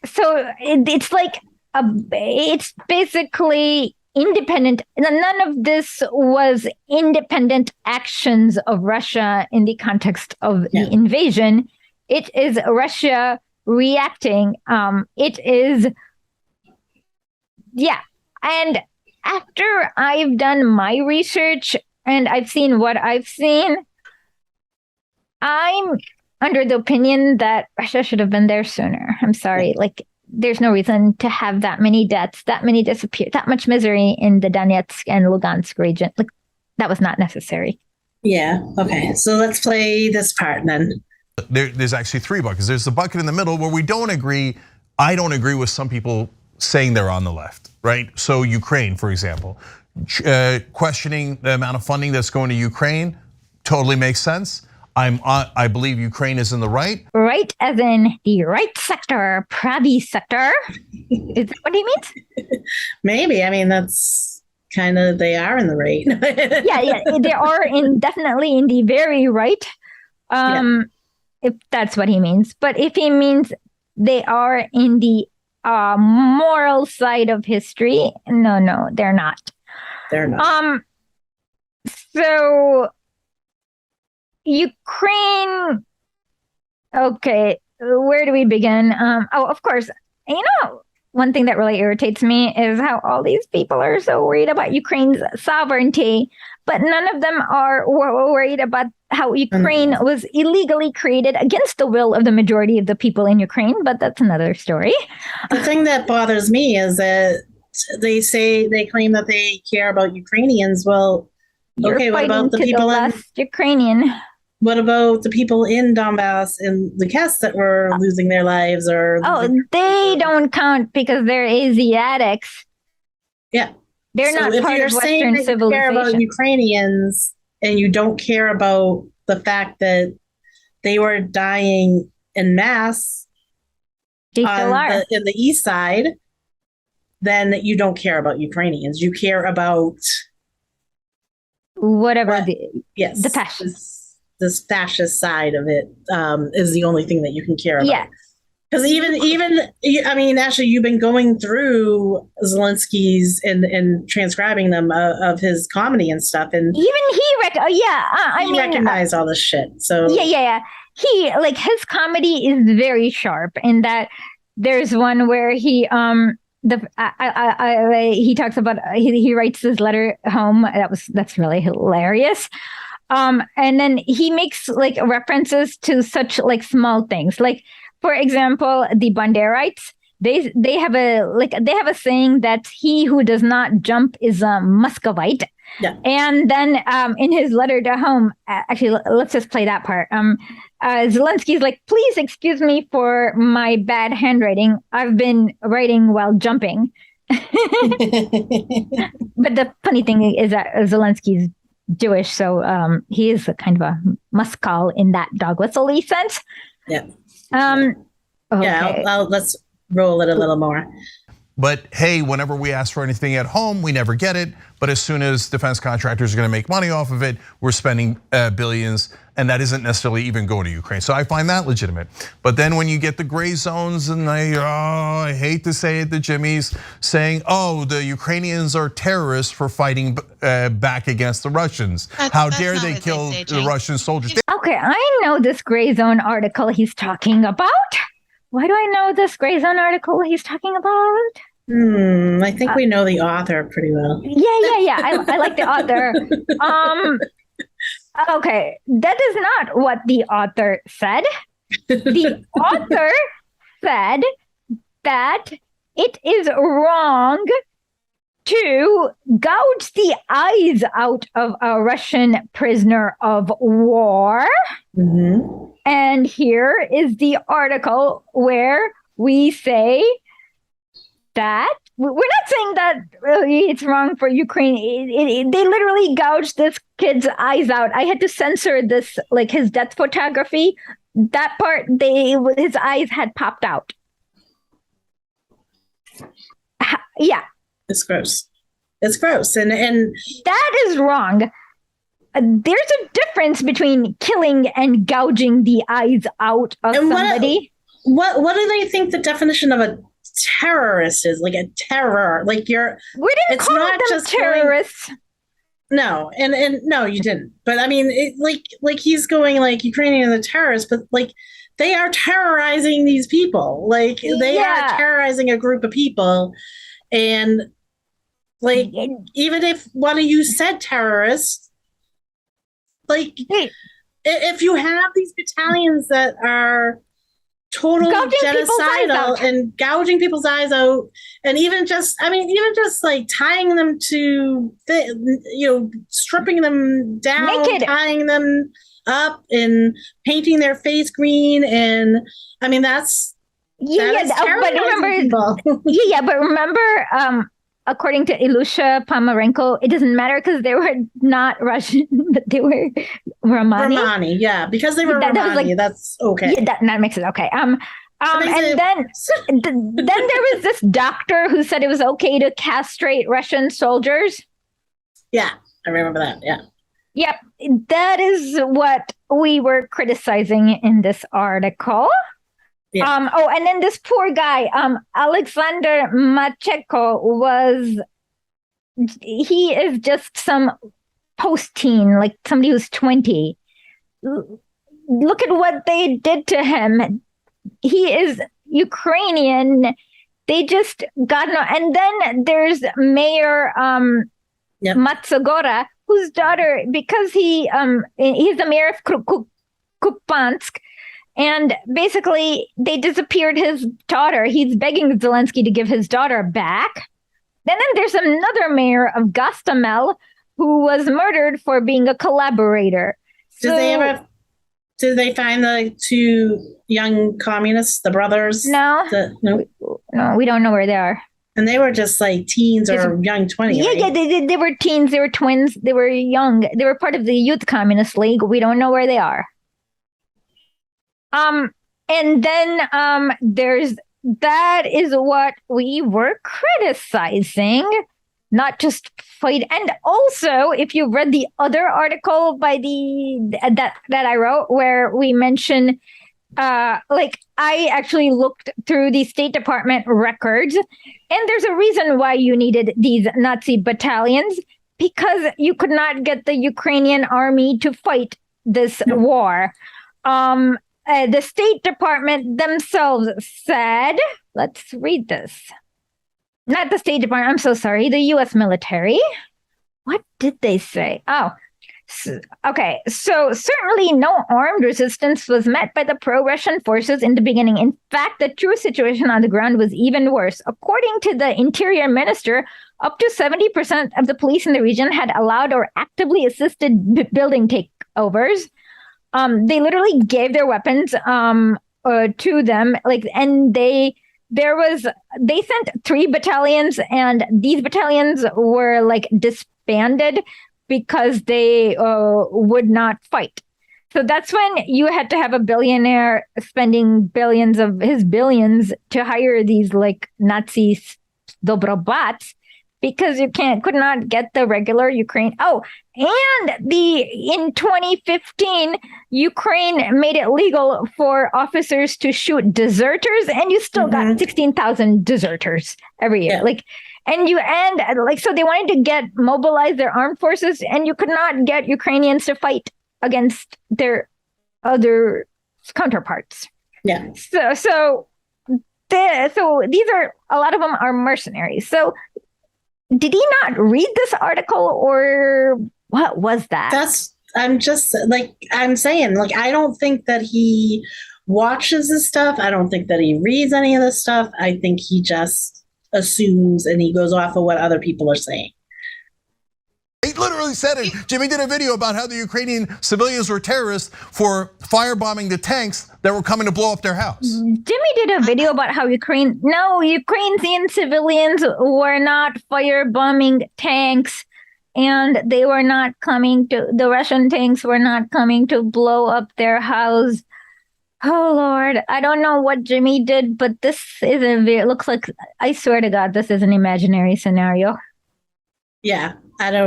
so it's like, it's basically independent. None of this was independent actions of Russia in the context of the invasion. It is Russia reacting. It is, and after I've done my research and I've seen what I've seen, I'm under the opinion that Russia should have been there sooner. I'm sorry. Like, there's no reason to have that many deaths, that many disappear, that much misery in the Donetsk and Lugansk region. Like, that was not necessary. Yeah. Okay. So let's play this part then. There's actually three buckets. There's the bucket in the middle where we don't agree. I don't agree with some people saying they're on the left, right? So Ukraine, for example, questioning the amount of funding that's going to Ukraine totally makes sense. I believe Ukraine is in the right. Right, as in the right sector, Pravi sector. Is that what he means? Maybe. I mean, that's kind of, they are in the right. yeah, they are definitely in the very right. If that's what he means. But if he means they are in the moral side of history, no, they're not. They're not. So Ukraine, okay, where do we begin? Of course, one thing that really irritates me is how all these people are so worried about Ukraine's sovereignty, but none of them are worried about how Ukraine was illegally created against the will of the majority of the people in Ukraine. But that's another story. The thing that bothers me is that they claim that they care about Ukrainians. Well, okay, what about the people in Ukrainian? What about the people in Donbass and Luhansk that were losing their lives? They don't count because they're Asiatics. Yeah, they're not part of Western civilization. You care about Ukrainians and you don't care about the fact that they were dying en masse in the east side, then you don't care about Ukrainians. You care about whatever the fascists. This fascist side of it is the only thing that you can care about. Yeah. Because Ashley, you've been going through Zelensky's and transcribing them of his comedy and stuff, and even he recognized all this shit. So yeah. He his comedy is very sharp in that there's one where he he talks about he writes his letter home. That's really hilarious. And then he makes references to such small things. Like, for example, the Banderites, they have a saying that he who does not jump is a Muscovite. Yeah. And then in his letter to home, actually, let's just play that part. Zelensky's like, please excuse me for my bad handwriting. I've been writing while jumping. But the funny thing is that Zelensky's Jewish, so he is a kind of a Muskal in that dog whistle-y sense. Yeah. Okay. Yeah, let's roll it a little more. But hey, whenever we ask for anything at home, we never get it. But as soon as defense contractors are gonna make money off of it, we're spending billions, and that isn't necessarily even going to Ukraine. So I find that legitimate. But then when you get the gray zones, and I hate to say it, the Jimmies saying, the Ukrainians are terrorists for fighting back against the Russians. How dare they kill the Russian soldiers? Okay, I know this gray zone article he's talking about. Why do I know this gray zone article he's talking about? I think we know the author pretty well. Yeah. I like the author. Okay, that is not what the author said. The author said that it is wrong to gouge the eyes out of a Russian prisoner of war. Mm-hmm. And here is the article where we say that we're not saying that it's wrong for Ukraine. They literally gouged this kid's eyes out. I had to censor this, his death photography. That part, his eyes had popped out. Yeah. It's gross. It's gross. And that is wrong. There's a difference between killing and gouging the eyes out of somebody. What do they think the definition of a terrorist is? Like a terror? Like you're. We didn't call them just terrorists. No, and no, you didn't. But I mean, he's going Ukrainian are the terrorists, but they are terrorizing these people. They are terrorizing a group of people, and even if one of you said terrorists. If you have these battalions that are totally genocidal and gouging people's eyes out, and even just tying them to, stripping them down, naked, tying them up, and painting their face green, and that's but remember. According to Ilusha Pomarenko, it doesn't matter because they were not Russian, but they were Romani. Romani, yeah, because they were Romani. That's okay. Yeah, that makes it okay. And then there was this doctor who said it was okay to castrate Russian soldiers. Yeah, I remember that. Yeah. Yep, that is what we were criticizing in this article. Yeah. And then this poor guy, Alexander Macheko he is just some post-teen, somebody who's 20. Look at what they did to him. He is Ukrainian They just got no. And then there's Mayor Matsugora, whose daughter, because he's the mayor of Kupansk, and basically they disappeared his daughter. He's begging Zelensky to give his daughter back. And then there's another mayor of Gostomel who was murdered for being a collaborator. Did they find the two young communists, the brothers? No, we don't know where they are. And they were just like teens or young 20s. Yeah, right? They were teens. They were twins. They were young. They were part of the Youth Communist League. We don't know where they are. And then that is what we were criticizing, not just fight. And also, if you read the other article by that I wrote, where we mention, I actually looked through the State Department records, and there's a reason why you needed these Nazi battalions, because you could not get the Ukrainian army to fight this war. The State Department themselves said, let's read this. Not the State Department, I'm so sorry, the US military. What did they say? Okay, so certainly no armed resistance was met by the pro-Russian forces in the beginning. In fact, the true situation on the ground was even worse. According to the Interior Minister, up to 70% of the police in the region had allowed or actively assisted building takeovers. They literally gave their weapons to them, and they sent 3 battalions, and these battalions were disbanded because they would not fight. So that's when you had to have a billionaire spending billions of his billions to hire these Nazi dobrobats, because you could not get the regular Ukraine. Oh, and in 2015, Ukraine made it legal for officers to shoot deserters, and you still got 16,000 deserters every year. Yeah. So they wanted to mobilize their armed forces, and you could not get Ukrainians to fight against their other counterparts. Yeah. So these are, a lot of them are mercenaries. So did he not read this article, or what was that? I'm saying, I don't think that he watches this stuff. I don't think that he reads any of this stuff. I think he just assumes and he goes off of what other people are saying. He literally said it. Jimmy did a video about how the Ukrainian civilians were terrorists for firebombing the tanks that were coming to blow up their house. Jimmy did a video about how Ukrainian civilians were not firebombing tanks, and the Russian tanks were not coming to blow up their house. Oh Lord, I don't know what Jimmy did, but it looks like, I swear to God, this is an imaginary scenario. Yeah, I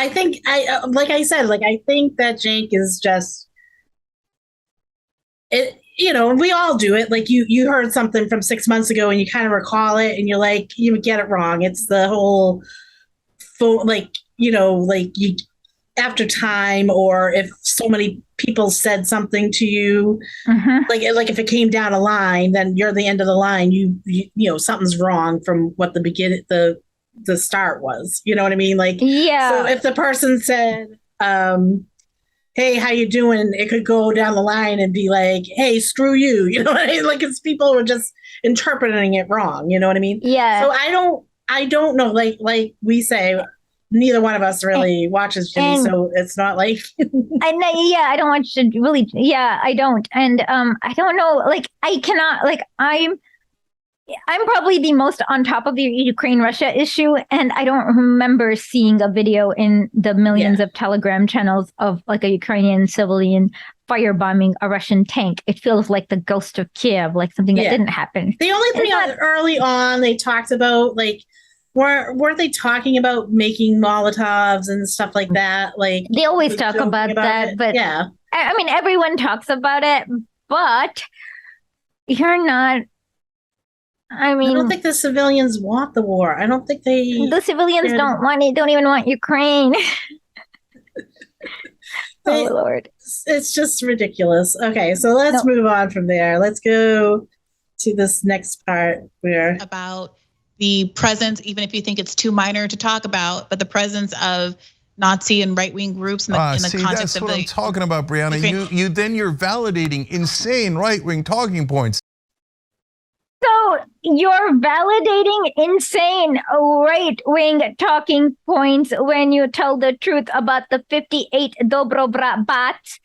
think that Cenk is just it. We all do it. You heard something from 6 months ago and you kind of recall it, and you're like, you get it wrong. It's the whole you after time, or if so many people said something to you, if it came down a line, then you're the end of the line. You something's wrong from what the beginning, the start was. You know what I mean? Yeah. So if the person said, hey, how you doing? It could go down the line and be like, hey, screw you. You know what I mean? Because people were just interpreting it wrong. You know what I mean? Yeah. So I don't know. Like we say, neither one of us really watches Jimmy, so it's not like. I don't watch it really. Yeah, I don't, and I don't know. I cannot. I'm probably the most on top of the Ukraine-Russia issue, and I don't remember seeing a video in the millions of Telegram channels of a Ukrainian civilian firebombing a Russian tank. It feels like the ghost of Kiev, something that didn't happen. The only thing early on they talked about, weren't they talking about making Molotovs and stuff like that? They always talk about that, but yeah, I mean, everyone talks about it, but you're not. I mean, I don't think the civilians want the war. I don't think the civilians don't want it. Don't even want Ukraine. Oh Lord, it's just ridiculous. Okay, so let's move on from there. Let's go to this next part where about the presence, even if you think it's too minor to talk about, but the presence of Nazi and right-wing groups in the context that's of what I'm talking about, Brianna. You're validating insane right-wing talking points. So you're validating insane right-wing talking points when you tell the truth about the 58 Dobrobra bats.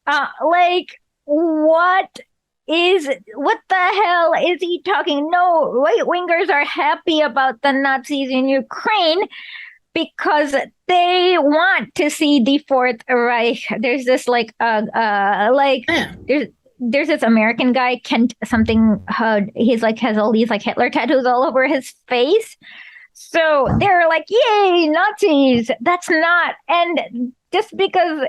Like, what the hell is he talking? No, right-wingers are happy about the Nazis in Ukraine because they want to see the Fourth Reich. There's this there's this American guy, Kent something. He's like has all these like Hitler tattoos all over his face. So they're like, "Yay, Nazis!" That's not, and just because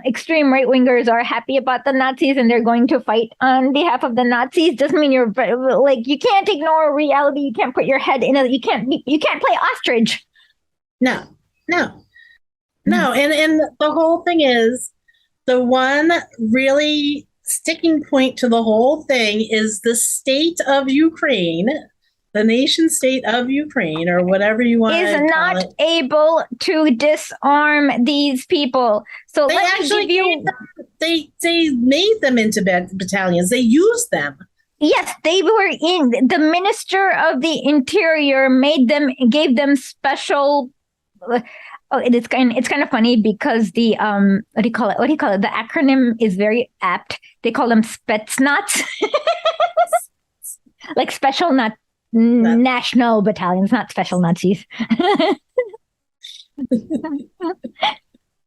extreme right wingers are happy about the Nazis and they're going to fight on behalf of the Nazis doesn't mean you're like you can't ignore reality. You can't put your head in it. You can't play ostrich. No. And the whole thing is the one really sticking point to the whole thing is the state of Ukraine, the nation state of Ukraine, or whatever you want is to call not it. able to disarm these people. So they actually they made them into battalions. They used them. Yes, they were in. The Minister of the Interior gave them special. It's kind of funny because the what do you call it? The acronym is very apt. They call them Spetsnaz, like special national battalions, not special Nazis.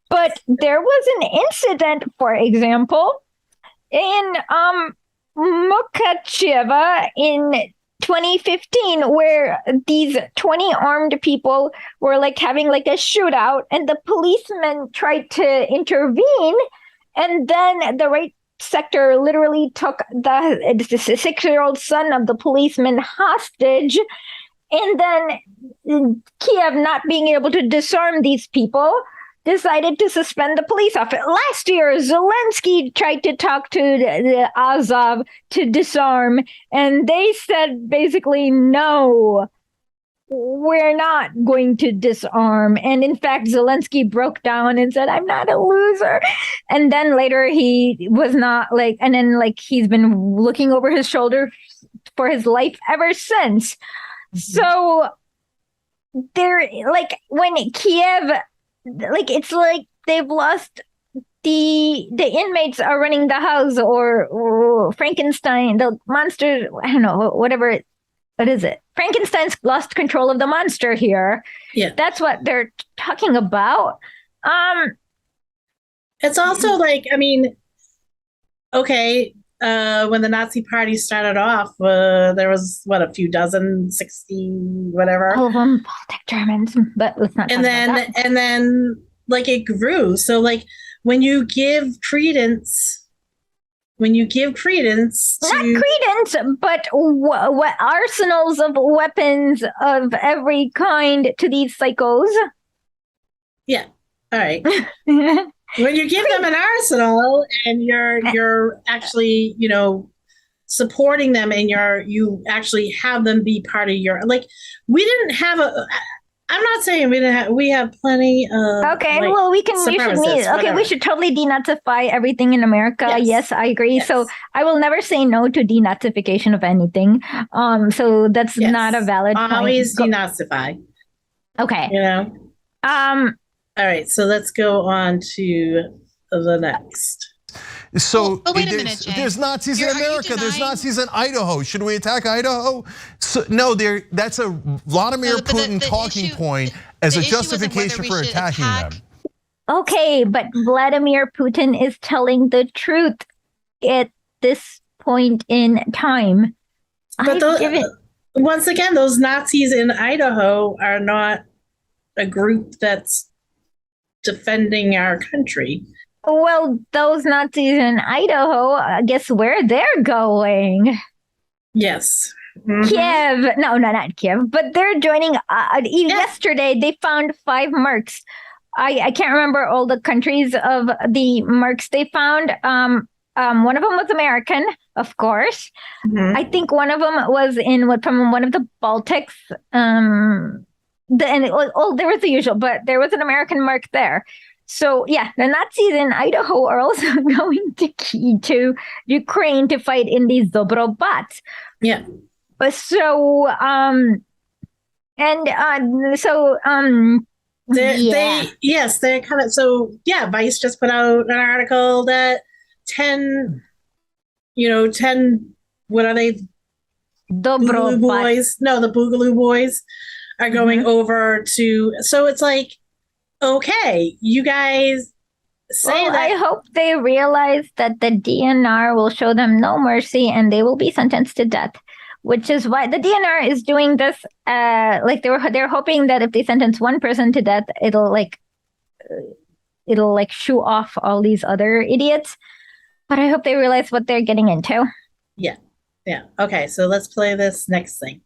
But there was an incident, for example, in Mukachevo in 2015, where these 20 armed people were like having like a shootout, and the policemen tried to intervene, and then the right sector literally took the 6-year-old son of the policeman hostage. And then Kiev, not being able to disarm these people, decided to suspend the police officer. Last year, Zelensky tried to talk to the Azov to disarm, and they said basically, no, we're not going to disarm. And in fact, Zelensky broke down and said, I'm not a loser. And then later he was not like, and then like he's been looking over his shoulder for his life ever since. Mm-hmm. So they're like, when Kiev, like it's like they've lost the inmates are running the house, or Frankenstein, the monster, I don't know, whatever. What is it? Frankenstein's lost control of the monster here. Yeah. That's what they're talking about. It's also like, I mean, okay, when the Nazi Party started off, there was a few dozen, 60, whatever. All of them Baltic Germans, but let's not. And then like it grew. So like when you give credence. Not credence, but what arsenals of weapons of every kind to these psychos. Yeah. All right. When you give them an arsenal and you're actually, supporting them, and you actually have them be part of your, like, we didn't have I'm not saying we didn't have. We have plenty of. Okay, well, we can. We should totally denazify everything in America. Yes, I agree. Yes. So I will never say no to denazification of anything. So that's not a valid point. Always denazify. Okay. All right. So let's go on to the next. So wait a minute, Jay. There's Nazis in America. There's Nazis in Idaho. Should we attack Idaho? So, no, that's a Vladimir Putin talking point as a justification for attacking them. Okay, but Vladimir Putin is telling the truth at this point in time. But once again, those Nazis in Idaho are not a group that's defending our country. Well, those Nazis in Idaho, guess where they're going? Yes. Mm-hmm. Kiev. No, not Kiev, but they're joining. Yesterday, they found 5 mercs. I can't remember all the countries of the mercs they found. one of them was American, of course. Mhm. I think one of them was from one of the Baltics. There was the usual, but there was an American mark there. So yeah, the Nazis in Idaho are also going to Ukraine to fight in these Dobrobats. Yeah. So they're kind of, so yeah, Vice just put out an article that 10, what are they? Boogaloo Boys. No, the Boogaloo Boys are going over to, so it's like, okay, you guys say that. I hope they realize that the DNR will show them no mercy and they will be sentenced to death. Which is why the DNR is doing this. They're hoping that if they sentence one person to death, it'll shoo off all these other idiots. But I hope they realize what they're getting into. Yeah. Okay, so let's play this next thing.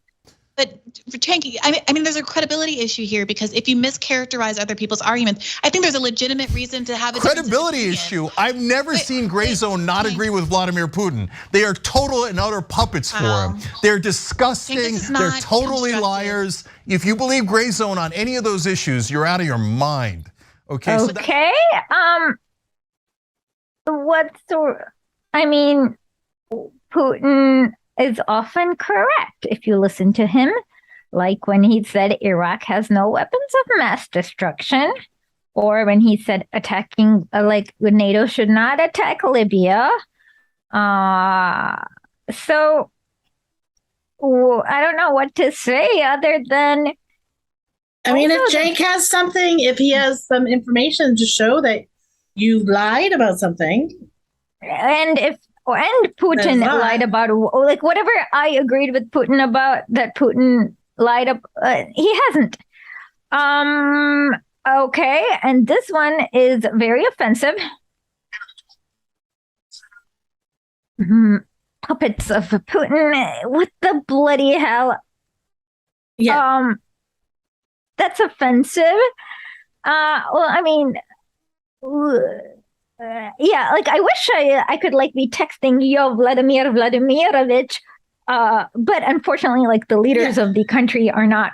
But for Cenk, I mean, there's a credibility issue here because if you mischaracterize other people's arguments, I think there's a legitimate reason to have a credibility issue. I've never seen Gray Zone not agree with Vladimir Putin. They are total and utter puppets for him. They're disgusting. They're totally liars. If you believe Gray Zone on any of those issues, you're out of your mind. Okay. Okay. Putin is often correct if you listen to him, like when he said Iraq has no weapons of mass destruction, or when he said NATO should not attack Libya. So I don't know what to say other than. I mean, if Cenk has something, if he has some information to show that you lied about something, and Putin lied about, whatever I agreed with Putin about, that Putin lied up, he hasn't. Okay, and this one is very offensive. Puppets of Putin, what the bloody hell? Yeah. That's offensive. I mean, I wish I could be texting yo Vladimir Vladimirovich, but unfortunately, the leaders of the country are not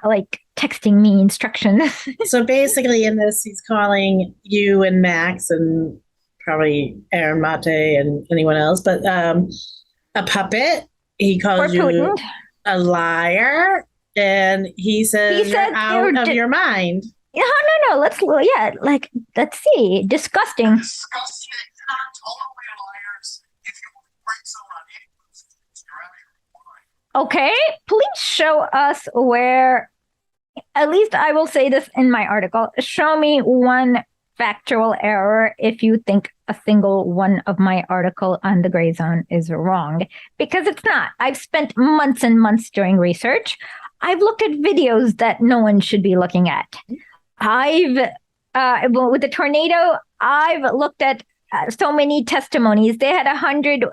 texting me instructions. So basically, in this, he's calling you and Max and probably Aaron Mate and anyone else, but a puppet. He calls you Putin a liar, and he says you're out of your mind. No. Let's see. Disgusting. Disgusting. Not totally liars. If you break someone on okay, please show us where. At least I will say this in my article. Show me one factual error if you think a single one of my article on the Gray Zone is wrong, because it's not. I've spent months and months doing research. I've looked at videos that no one should be looking at. With the tornado, I've looked at so many testimonies. They had 100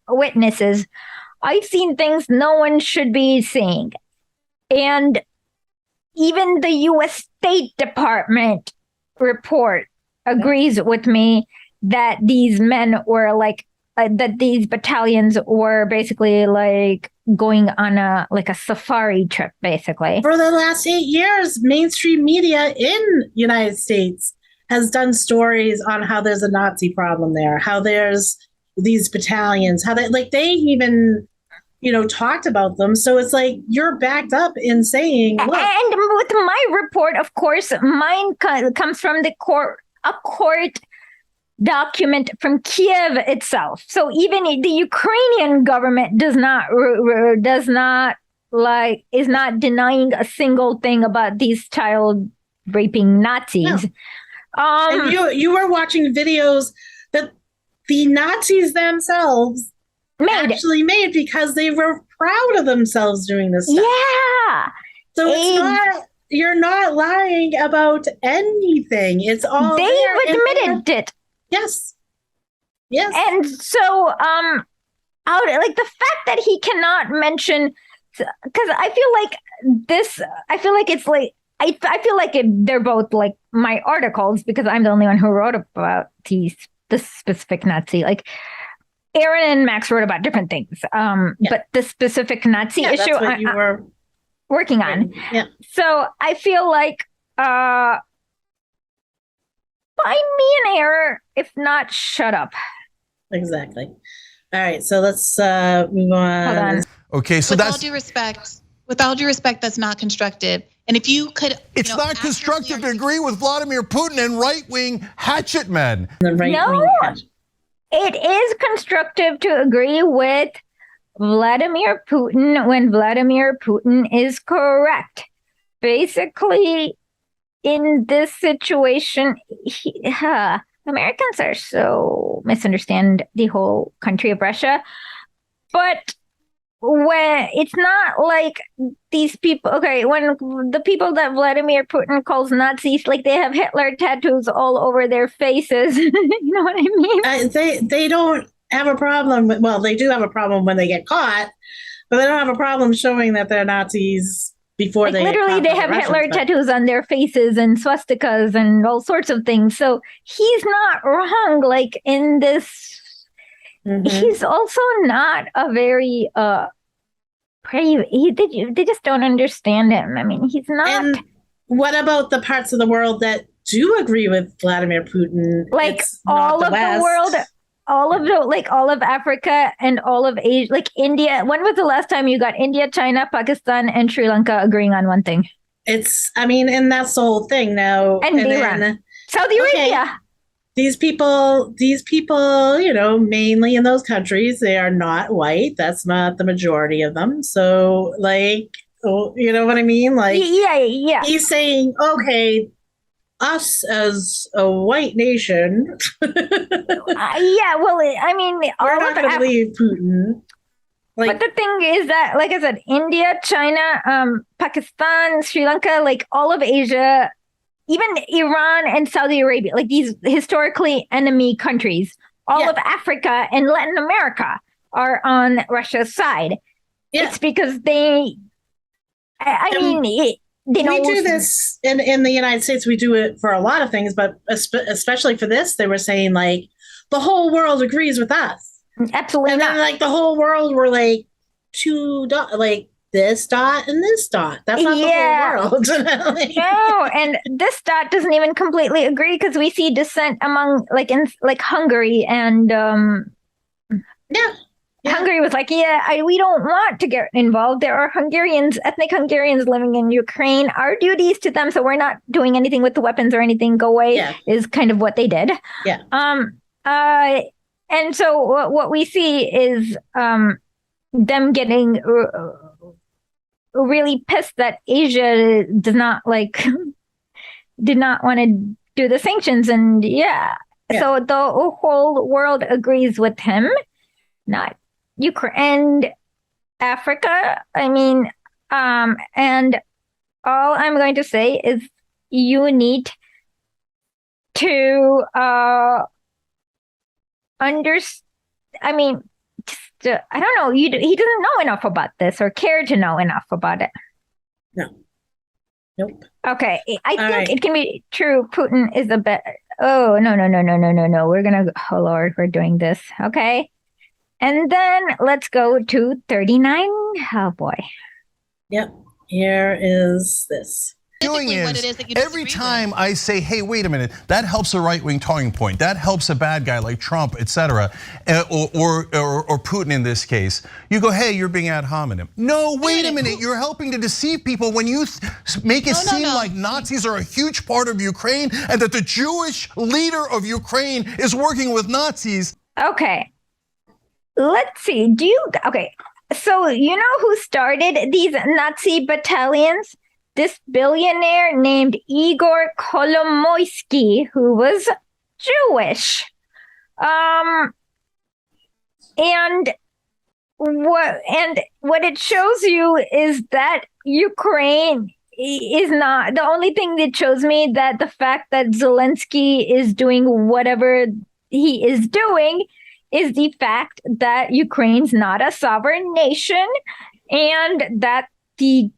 witnesses. I've seen things no one should be seeing. And even the U.S. State Department report agrees with me that these men were that these battalions were basically going on a safari trip, basically. For the last 8 years, mainstream media in United States has done stories on how there's a Nazi problem there, how there's these battalions, how they even talked about them. So it's you're backed up in saying, look. And with my report, of course, mine comes from a court document from Kiev itself. So even the Ukrainian government is not denying a single thing about these child raping Nazis. No. And you were watching videos that the Nazis themselves actually made because they were proud of themselves doing this stuff. Yeah. So you're not lying about anything. It's all they've admitted it. Yes. And so the fact that he cannot mention, because I feel they're both my articles, because I'm the only one who wrote about this specific Nazi. Aaron and Max wrote about different things, but the specific Nazi issue that's what you were working on. Yeah. So I feel like find me an error. If not, shut up. Exactly. All right, so let's move on. Hold on. Okay, so with all due respect, that's not constructive. And if you could, it's not constructive to agree with Vladimir Putin and right-wing hatchet men. No, it is constructive to agree with Vladimir Putin when Vladimir Putin is correct. Basically, in this situation, Americans are so misunderstand the whole country of Russia. But when it's not like these people, okay, when the people that Vladimir Putin calls Nazis, like they have Hitler tattoos all over their faces. You know what I mean? They don't have a problem. Well, they do have a problem when they get caught, but they don't have a problem showing that they're Nazis before they literally they have Hitler tattoos on their faces and swastikas and all sorts of things. So he's not wrong. Like in this, he's also not a very brave. They just don't understand him. I mean, he's not. And what about the parts of the world that do agree with Vladimir Putin? Like all of the world. All of Africa and all of Asia, like India. When was the last time you got India, China, Pakistan, and Sri Lanka agreeing on one thing? And that's the whole thing now. And Iran, Saudi Arabia. These people, mainly in those countries, they are not white. That's not the majority of them. So, you know what I mean? Like, yeah. He's saying, okay, us as a white nation. Yeah, well, I mean, we're not going to leave Putin. But the thing is that, like I said, India, China, Pakistan, Sri Lanka, like all of Asia, even Iran and Saudi Arabia, like these historically enemy countries, all of Africa and Latin America are on Russia's side. Yeah. It's because they do this in the United States. We do it for a lot of things, but especially for this, they were saying like the whole world agrees with us. Absolutely, and then like the whole world were like this dot and this dot. That's not the whole world. No, and this dot doesn't even completely agree because we see dissent among in Hungary and Hungary was like, we don't want to get involved. There are ethnic Hungarians living in Ukraine. Our duties to them, so we're not doing anything with the weapons or anything. Go away is kind of what they did. Yeah. And so what we see is them getting really pissed that Asia did not want to do the sanctions, and so the whole world agrees with him, not Ukraine and Africa. I mean, and all I'm going to say is you need to understand. I mean, I don't know. He doesn't know enough about this or care to know enough about it. No. Nope. Okay, I think it can be true. Putin is a bit. Oh no! We're gonna. Oh Lord, we're doing this. Okay. And then let's go to 39. Oh boy. Yep. Here is this. Doing is every time I say, hey, wait a minute, that helps a right-wing talking point. That helps a bad guy like Trump, etc., or Putin in this case. You go, hey, you're being ad hominem. No, wait a minute, you're helping to deceive people when you make it seem like Nazis are a huge part of Ukraine and that the Jewish leader of Ukraine is working with Nazis. Okay. Let's see. So you know who started these Nazi battalions? This billionaire named Igor Kolomoisky, who was Jewish. And what it shows you is that Ukraine is not the only thing that shows me that the fact that Zelensky is doing whatever he is doing is the fact that Ukraine's not a sovereign nation and that the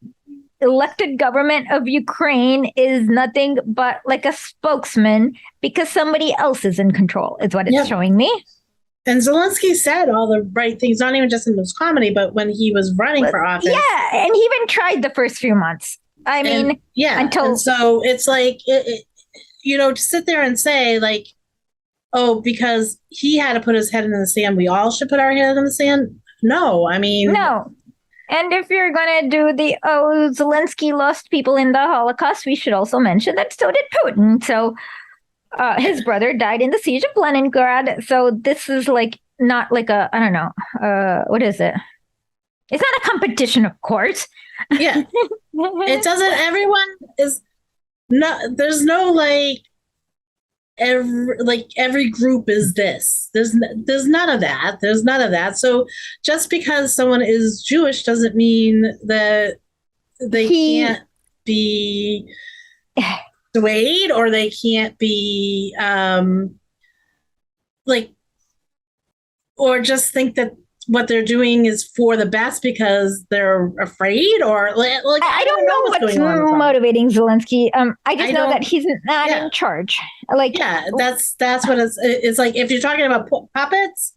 elected government of Ukraine is nothing but like a spokesman because somebody else is in control, is what it's showing me. And Zelensky said all the right things, not even just in his comedy, but when he was running for office. Yeah, and he even tried the first few months. I mean, until. And so it's like, to sit there and say, like, oh, because he had to put his head in the sand, we all should put our head in the sand. No, I mean. No. And if you're going to do Zelensky lost people in the Holocaust, we should also mention that so did Putin. So his brother died in the siege of Leningrad. So this is like not like a, I don't know, what is it? It's not a competition, of course. Yeah. It doesn't, everyone is not, there's no like, every group is this. There's none of that. There's none of that. So just because someone is Jewish doesn't mean that they can't be swayed, or they can't be or just think that what they're doing is for the best because they're afraid, or like I don't know what's motivating Zelensky. I just know that he's not in charge. Like, yeah, that's what it's like. If you're talking about puppets,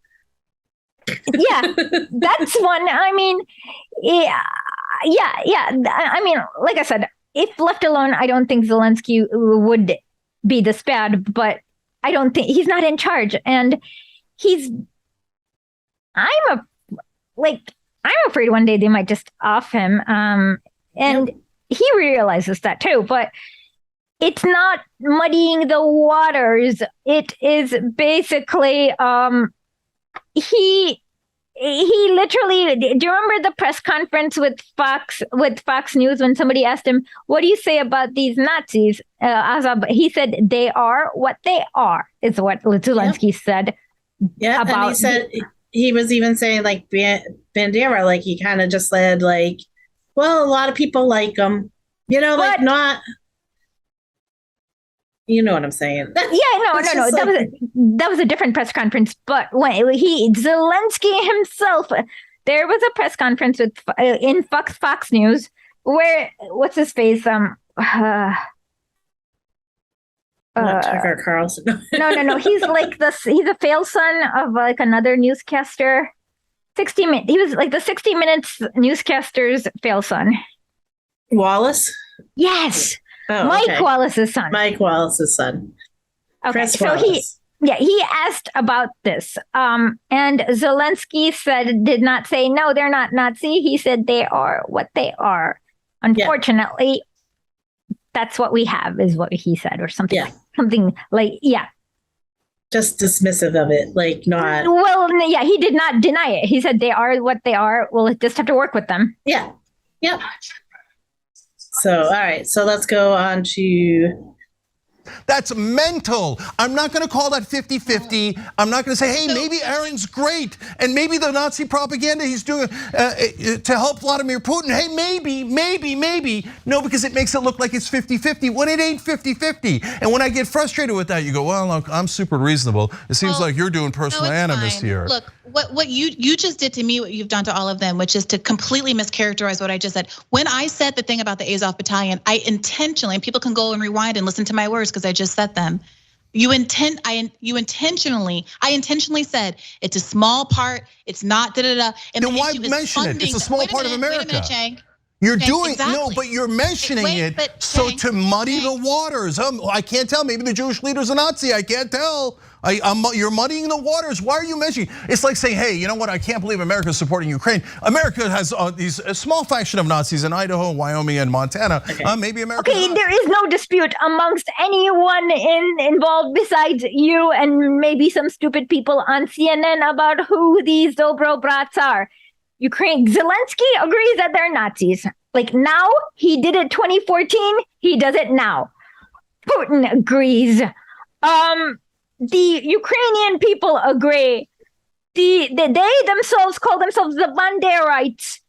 yeah, that's one. I mean, yeah. I mean, like I said, if left alone, I don't think Zelensky would be this bad. But I don't think he's not in charge, and I'm afraid one day they might just off him. And he realizes that too, but it's not muddying the waters. It is basically, he literally, do you remember the press conference with Fox News when somebody asked him, what do you say about these Nazis? He said, they are what they are, is what Zelensky said. Yeah, about, and he said, he was even saying like Bandera, like he kind of just said like, well, a lot of people like him, like not, you know what I'm saying? Yeah, no. That was a different press conference. But when Zelensky himself, there was a press conference in Fox News where what's his face? Tucker Carlson. No. He's like he's a failed son of like another newscaster. 60 Minutes. He was like the 60 Minutes newscaster's failed son. Wallace? Yes. Oh, Mike Wallace's son. Mike Wallace's son. Okay. Chris so Wallace. he asked about this. And Zelensky did not say, no, they're not Nazi. He said they are what they are. Unfortunately, that's what we have, is what he said, or something. Yeah. Something like, yeah. Just dismissive of it, like not. Well, yeah, he did not deny it. He said they are what they are. We'll just have to work with them. Yeah. Yep. So, all right. So let's go on to. That's mental. I'm not going to call that 50-50. I'm not going to say, hey, maybe Aaron's great, and maybe the Nazi propaganda he's doing to help Vladimir Putin. Hey, maybe. No, because it makes it look like it's 50-50 when it ain't 50-50. And when I get frustrated with that, you go, well, look, I'm super reasonable. It seems like you're doing personal animus here. Look, what you just did to me, what you've done to all of them, which is to completely mischaracterize what I just said. When I said the thing about the Azov Battalion, I intentionally, and people can go and rewind and listen to my words because I just said them. I intentionally said it's a small part. It's not da. And then why mention it? It's a small part of America. Wait a minute, Cenk. You're doing no, but you're mentioning it so to muddy the waters. I can't tell. Maybe the Jewish leader's a Nazi. I can't tell. You're muddying the waters. Why are you mentioning? It's like saying, hey, you know what? I can't believe America's supporting Ukraine. America has a small faction of Nazis in Idaho, Wyoming, and Montana. Okay. Maybe America. Okay, there is no dispute amongst anyone involved besides you and maybe some stupid people on CNN about who these Dobro brats are. Zelensky agrees that they're Nazis. Like now, he did it 2014. He does it now. Putin agrees. The Ukrainian people agree. They themselves call themselves the Banderites.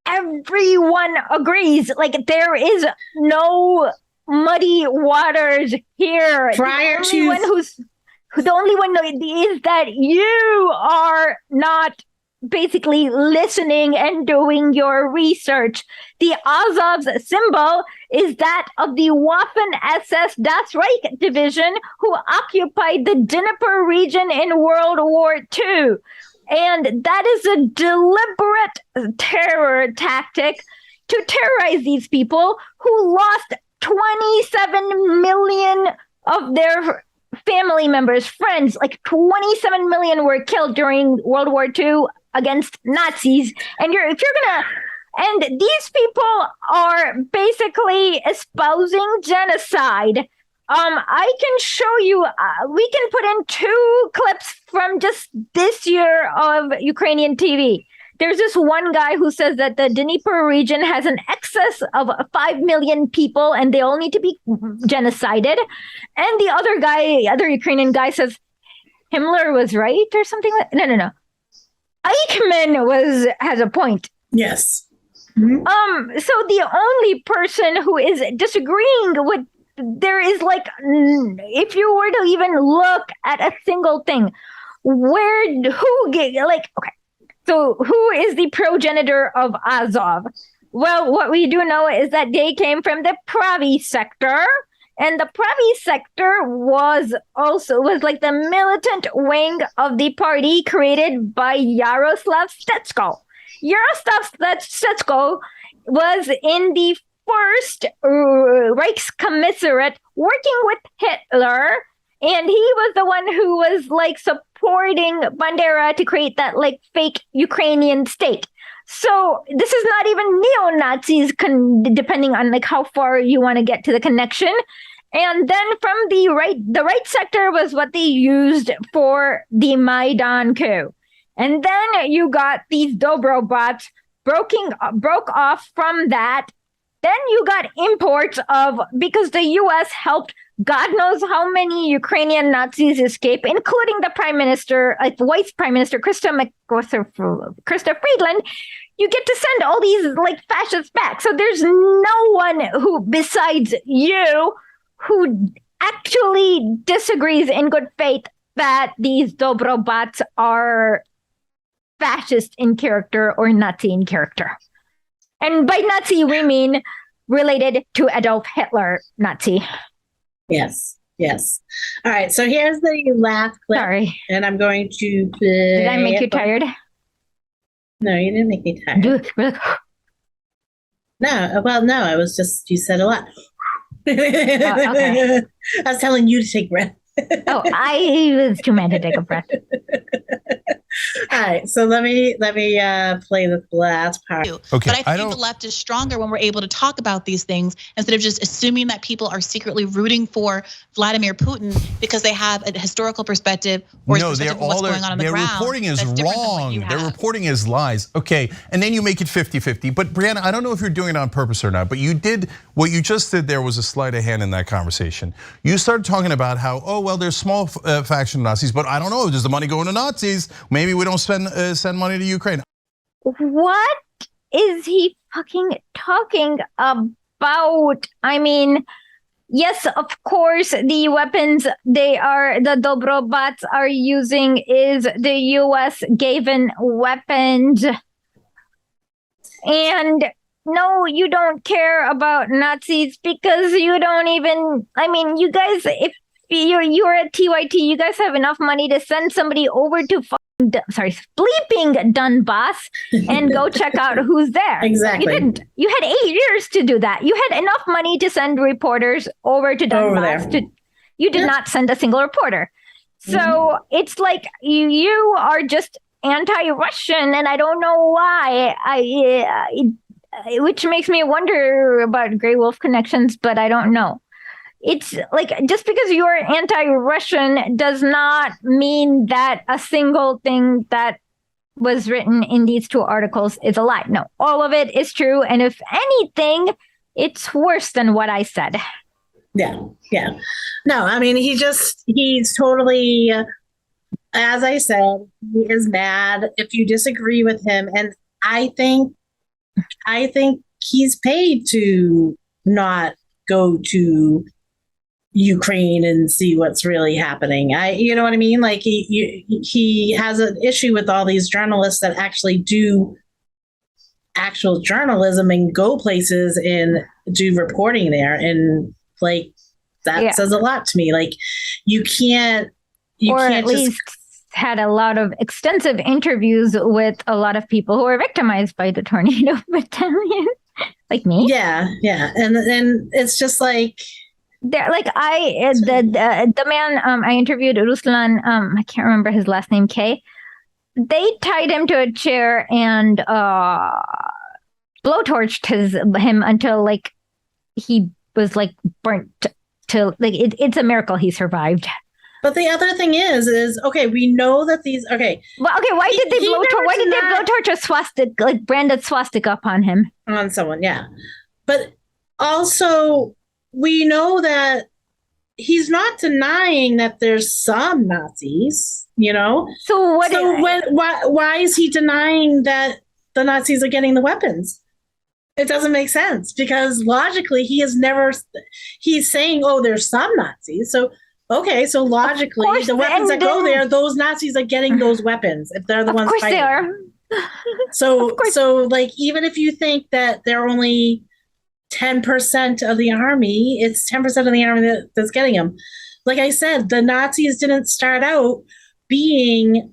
Everyone agrees. Like there is no muddy waters here. The only one is that you are not basically listening and doing your research. The Azov's symbol is that of the Waffen-SS Das Reich division who occupied the Dnieper region in World War II. And that is a deliberate terror tactic to terrorize these people who lost 27 million of their family members, friends. Like 27 million were killed during World War II against Nazis. And and these people are basically espousing genocide. I can show you, we can put in 2 clips from just this year of Ukrainian TV. There's this one guy who says that the Dnieper region has an excess of 5 million people and they all need to be genocided. And the other Ukrainian guy says Himmler was right or something like no. Eichmann has a point. Yes. Mm-hmm. So the only person who is disagreeing with there is like, if you were to even look at a single thing, so who is the progenitor of Azov? Well, what we do know is that they came from the Pravi sector, and the Pravi sector was like the militant wing of the party created by Yaroslav Stetsko. Yaroslav Stetsko was in the first Reichskommissariat working with Hitler, and he was the one who was like supporting Bandera to create that like fake Ukrainian state. So this is not even neo-Nazis, depending on like how far you want to get to the connection. And then from the right sector was what they used for the Maidan coup. And then you got these Dobrobots broke off from that. Then you got imports because the U.S. helped God knows how many Ukrainian Nazis escape, including the Prime Minister, like Vice Prime Minister Krista Friedland. You get to send all these like fascists back. So there's no one who, besides you, who actually disagrees in good faith that these Dobrobots are fascist in character or Nazi in character. And by Nazi, we mean related to Adolf Hitler Nazi. Yes. All right. So here's the last clip. Sorry. And I'm going to play. Did I make you tired? No, you didn't make me tired. No. Well, no, I was just, you said a lot. Okay. I was telling you to take breath. Oh, I was too mad to take a breath. All right, so let me play the last part. Okay, but I think the left is stronger when we're able to talk about these things instead of just assuming that people are secretly rooting for Vladimir Putin because they have a historical perspective or a perspective of what's going on the ground. Their reporting is wrong. Their reporting is lies. Okay, and then you make it 50-50. But Brianna, I don't know if you're doing it on purpose or not, but you did, what you just did there was a sleight of hand in that conversation. You started talking about how, oh, well, there's small faction Nazis, but I don't know, does the money go into Nazis? Maybe we don't send money to Ukraine. What is he fucking talking about? I mean, yes, of course, the weapons the Dobrobots are using is the US given weapons. And no, you don't care about Nazis because you don't even, I mean, you guys, if you're at TYT, you guys have enough money to send somebody over to bleeping Donbass and go check out who's there. Exactly. You didn't. You had 8 years to do that. You had enough money to send reporters over to Donbass. You did not send a single reporter. So it's like you are just anti-Russian, and I don't know why. Which makes me wonder about Grey Wolf connections, but I don't know. It's like, just because you're anti-Russian does not mean that a single thing that was written in these 2 articles is a lie. No, all of it is true. And if anything, it's worse than what I said. Yeah. No, I mean, he's totally, as I said, he is mad if you disagree with him. And I think he's paid to not go to Ukraine and see what's really happening. You know what I mean? Like he has an issue with all these journalists that actually do actual journalism and go places and do reporting there, and like that says a lot to me. Like you can't at least had a lot of extensive interviews with a lot of people who were victimized by the tornado battalion, like me. Yeah, and it's just like. Like the man I interviewed, Ruslan, I can't remember his last name, K. They tied him to a chair and blowtorched him until like he was like burnt to like it's a miracle he survived. But the other thing is okay, we know that these okay. Well, okay, why did they blowtorch a swastika, like branded swastika upon him? On someone, yeah. But also we know that he's not denying that there's some Nazis, you know? So why is he denying that the Nazis are getting the weapons? It doesn't make sense because logically he's saying, oh, there's some Nazis. So, okay, so logically the weapons that go there, those Nazis are getting those weapons if they're the ones fighting. Of course they are. So like, even if you think that they're only 10% of the army, it's 10% of the army that's getting them. Like I said, the Nazis didn't start out being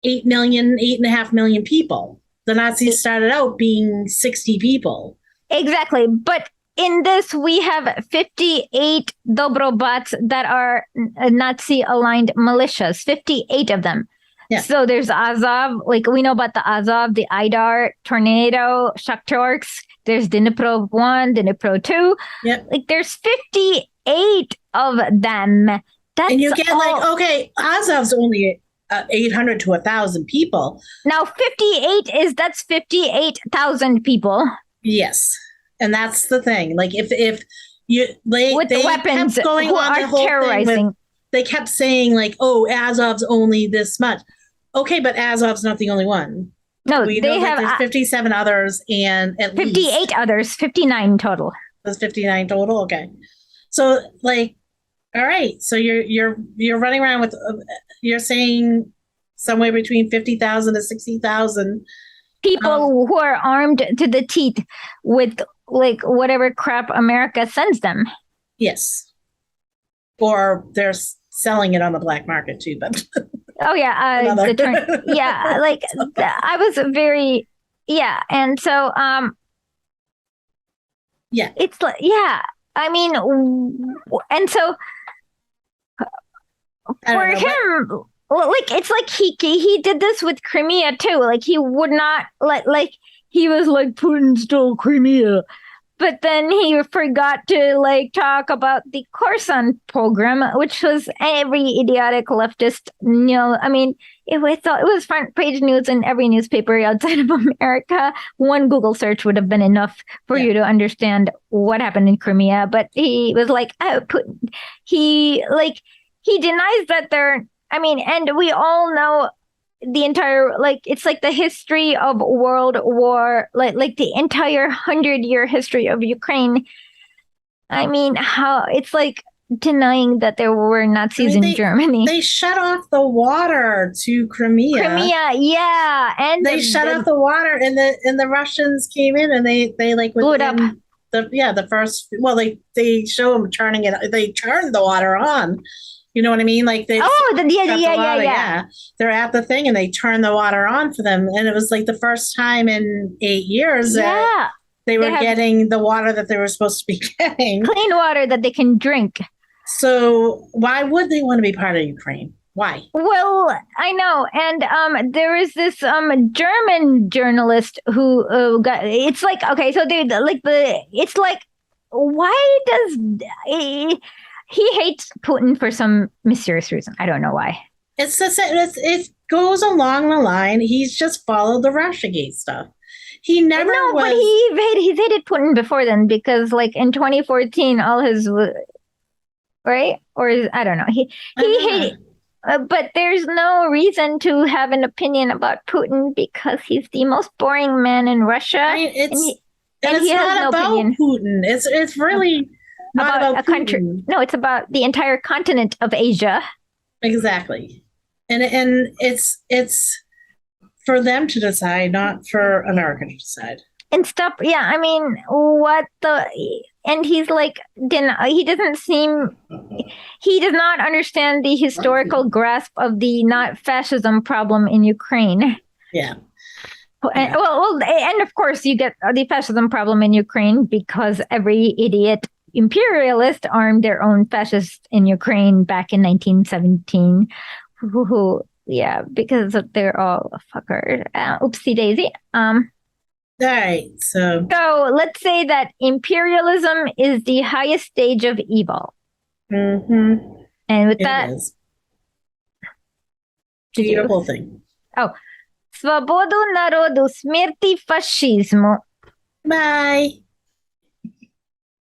8.5 million people. The Nazis started out being 60 people. Exactly. But in this, we have 58 Dobrobots that are Nazi-aligned militias, 58 of them. Yeah. So there's Azov, like we know about the Azov, the Idar, Tornado, Shakhtarsk. There's Dnipro 1, Dnipro 2. Yep. Like there's 58 of them. And you get like, okay, Azov's only 800 to 1,000 people. Now 58 that's 58,000 people. Yes. And that's the thing. Like if you with the weapons kept going on the whole terrorizing. They kept saying like, oh, Azov's only this much. Okay, but Azov's not the only one. No, they have there's 57 others and at 58 least others, 59 total. There's 59 total. Okay, so like, all right, so you're running around with you're saying somewhere between 50,000 to 60,000 people who are armed to the teeth with like whatever crap America sends them. Yes, or they're selling it on the black market too, but. Oh yeah, yeah, like I was very, yeah, and so yeah, it's like I mean, and so for him, like it's like he did this with Crimea too. Like he would not like he was like Putin stole Crimea. But then he forgot to like talk about the Corson program, which was every idiotic leftist, I mean, it was front page news in every newspaper outside of America. One Google search would have been enough for you to understand what happened in Crimea. But he was like, he denies that and we all know the entire, like, it's like the history of World War, like the entire 100-year history of Ukraine. I mean, how it's like denying that there were Nazis in Germany. They shut off the water to Crimea. Yeah, and they shut off the water, and the Russians came in and they like blew it up. The first, well, they show them turning it. They turned the water on. You know what I mean? Like they yeah. They're at the thing and they turn the water on for them, and it was like the first time in 8 years that they were getting the water that they were supposed to be getting, clean water that they can drink. So why would they want to be part of Ukraine? Why? Well, I know, and there is this German journalist who got. It's like, okay, so they like it's like, why does he hates Putin for some mysterious reason. I don't know why. It goes along the line. He's just followed the Russiagate stuff. He never was. But he hated Putin before then because, like, in 2014, all his right or I don't know. He hated. But there's no reason to have an opinion about Putin because he's the most boring man in Russia. It's not about Putin. It's really Not about a country. Putin. No, it's about the entire continent of Asia. Exactly. And it's for them to decide, not for America to decide. And stuff. Yeah, I mean, what the? And he's like, he doesn't seem. He does not understand the historical grasp of the not fascism problem in Ukraine. Yeah. And, and of course, you get the fascism problem in Ukraine because every idiot imperialist armed their own fascists in Ukraine back in 1917. Yeah, because they're all fuckers. Oopsie daisy. All right. So let's say that imperialism is the highest stage of evil. Mm-hmm. And with that, do your whole thing. Oh, Свободу народу, смерти фашизму. Bye.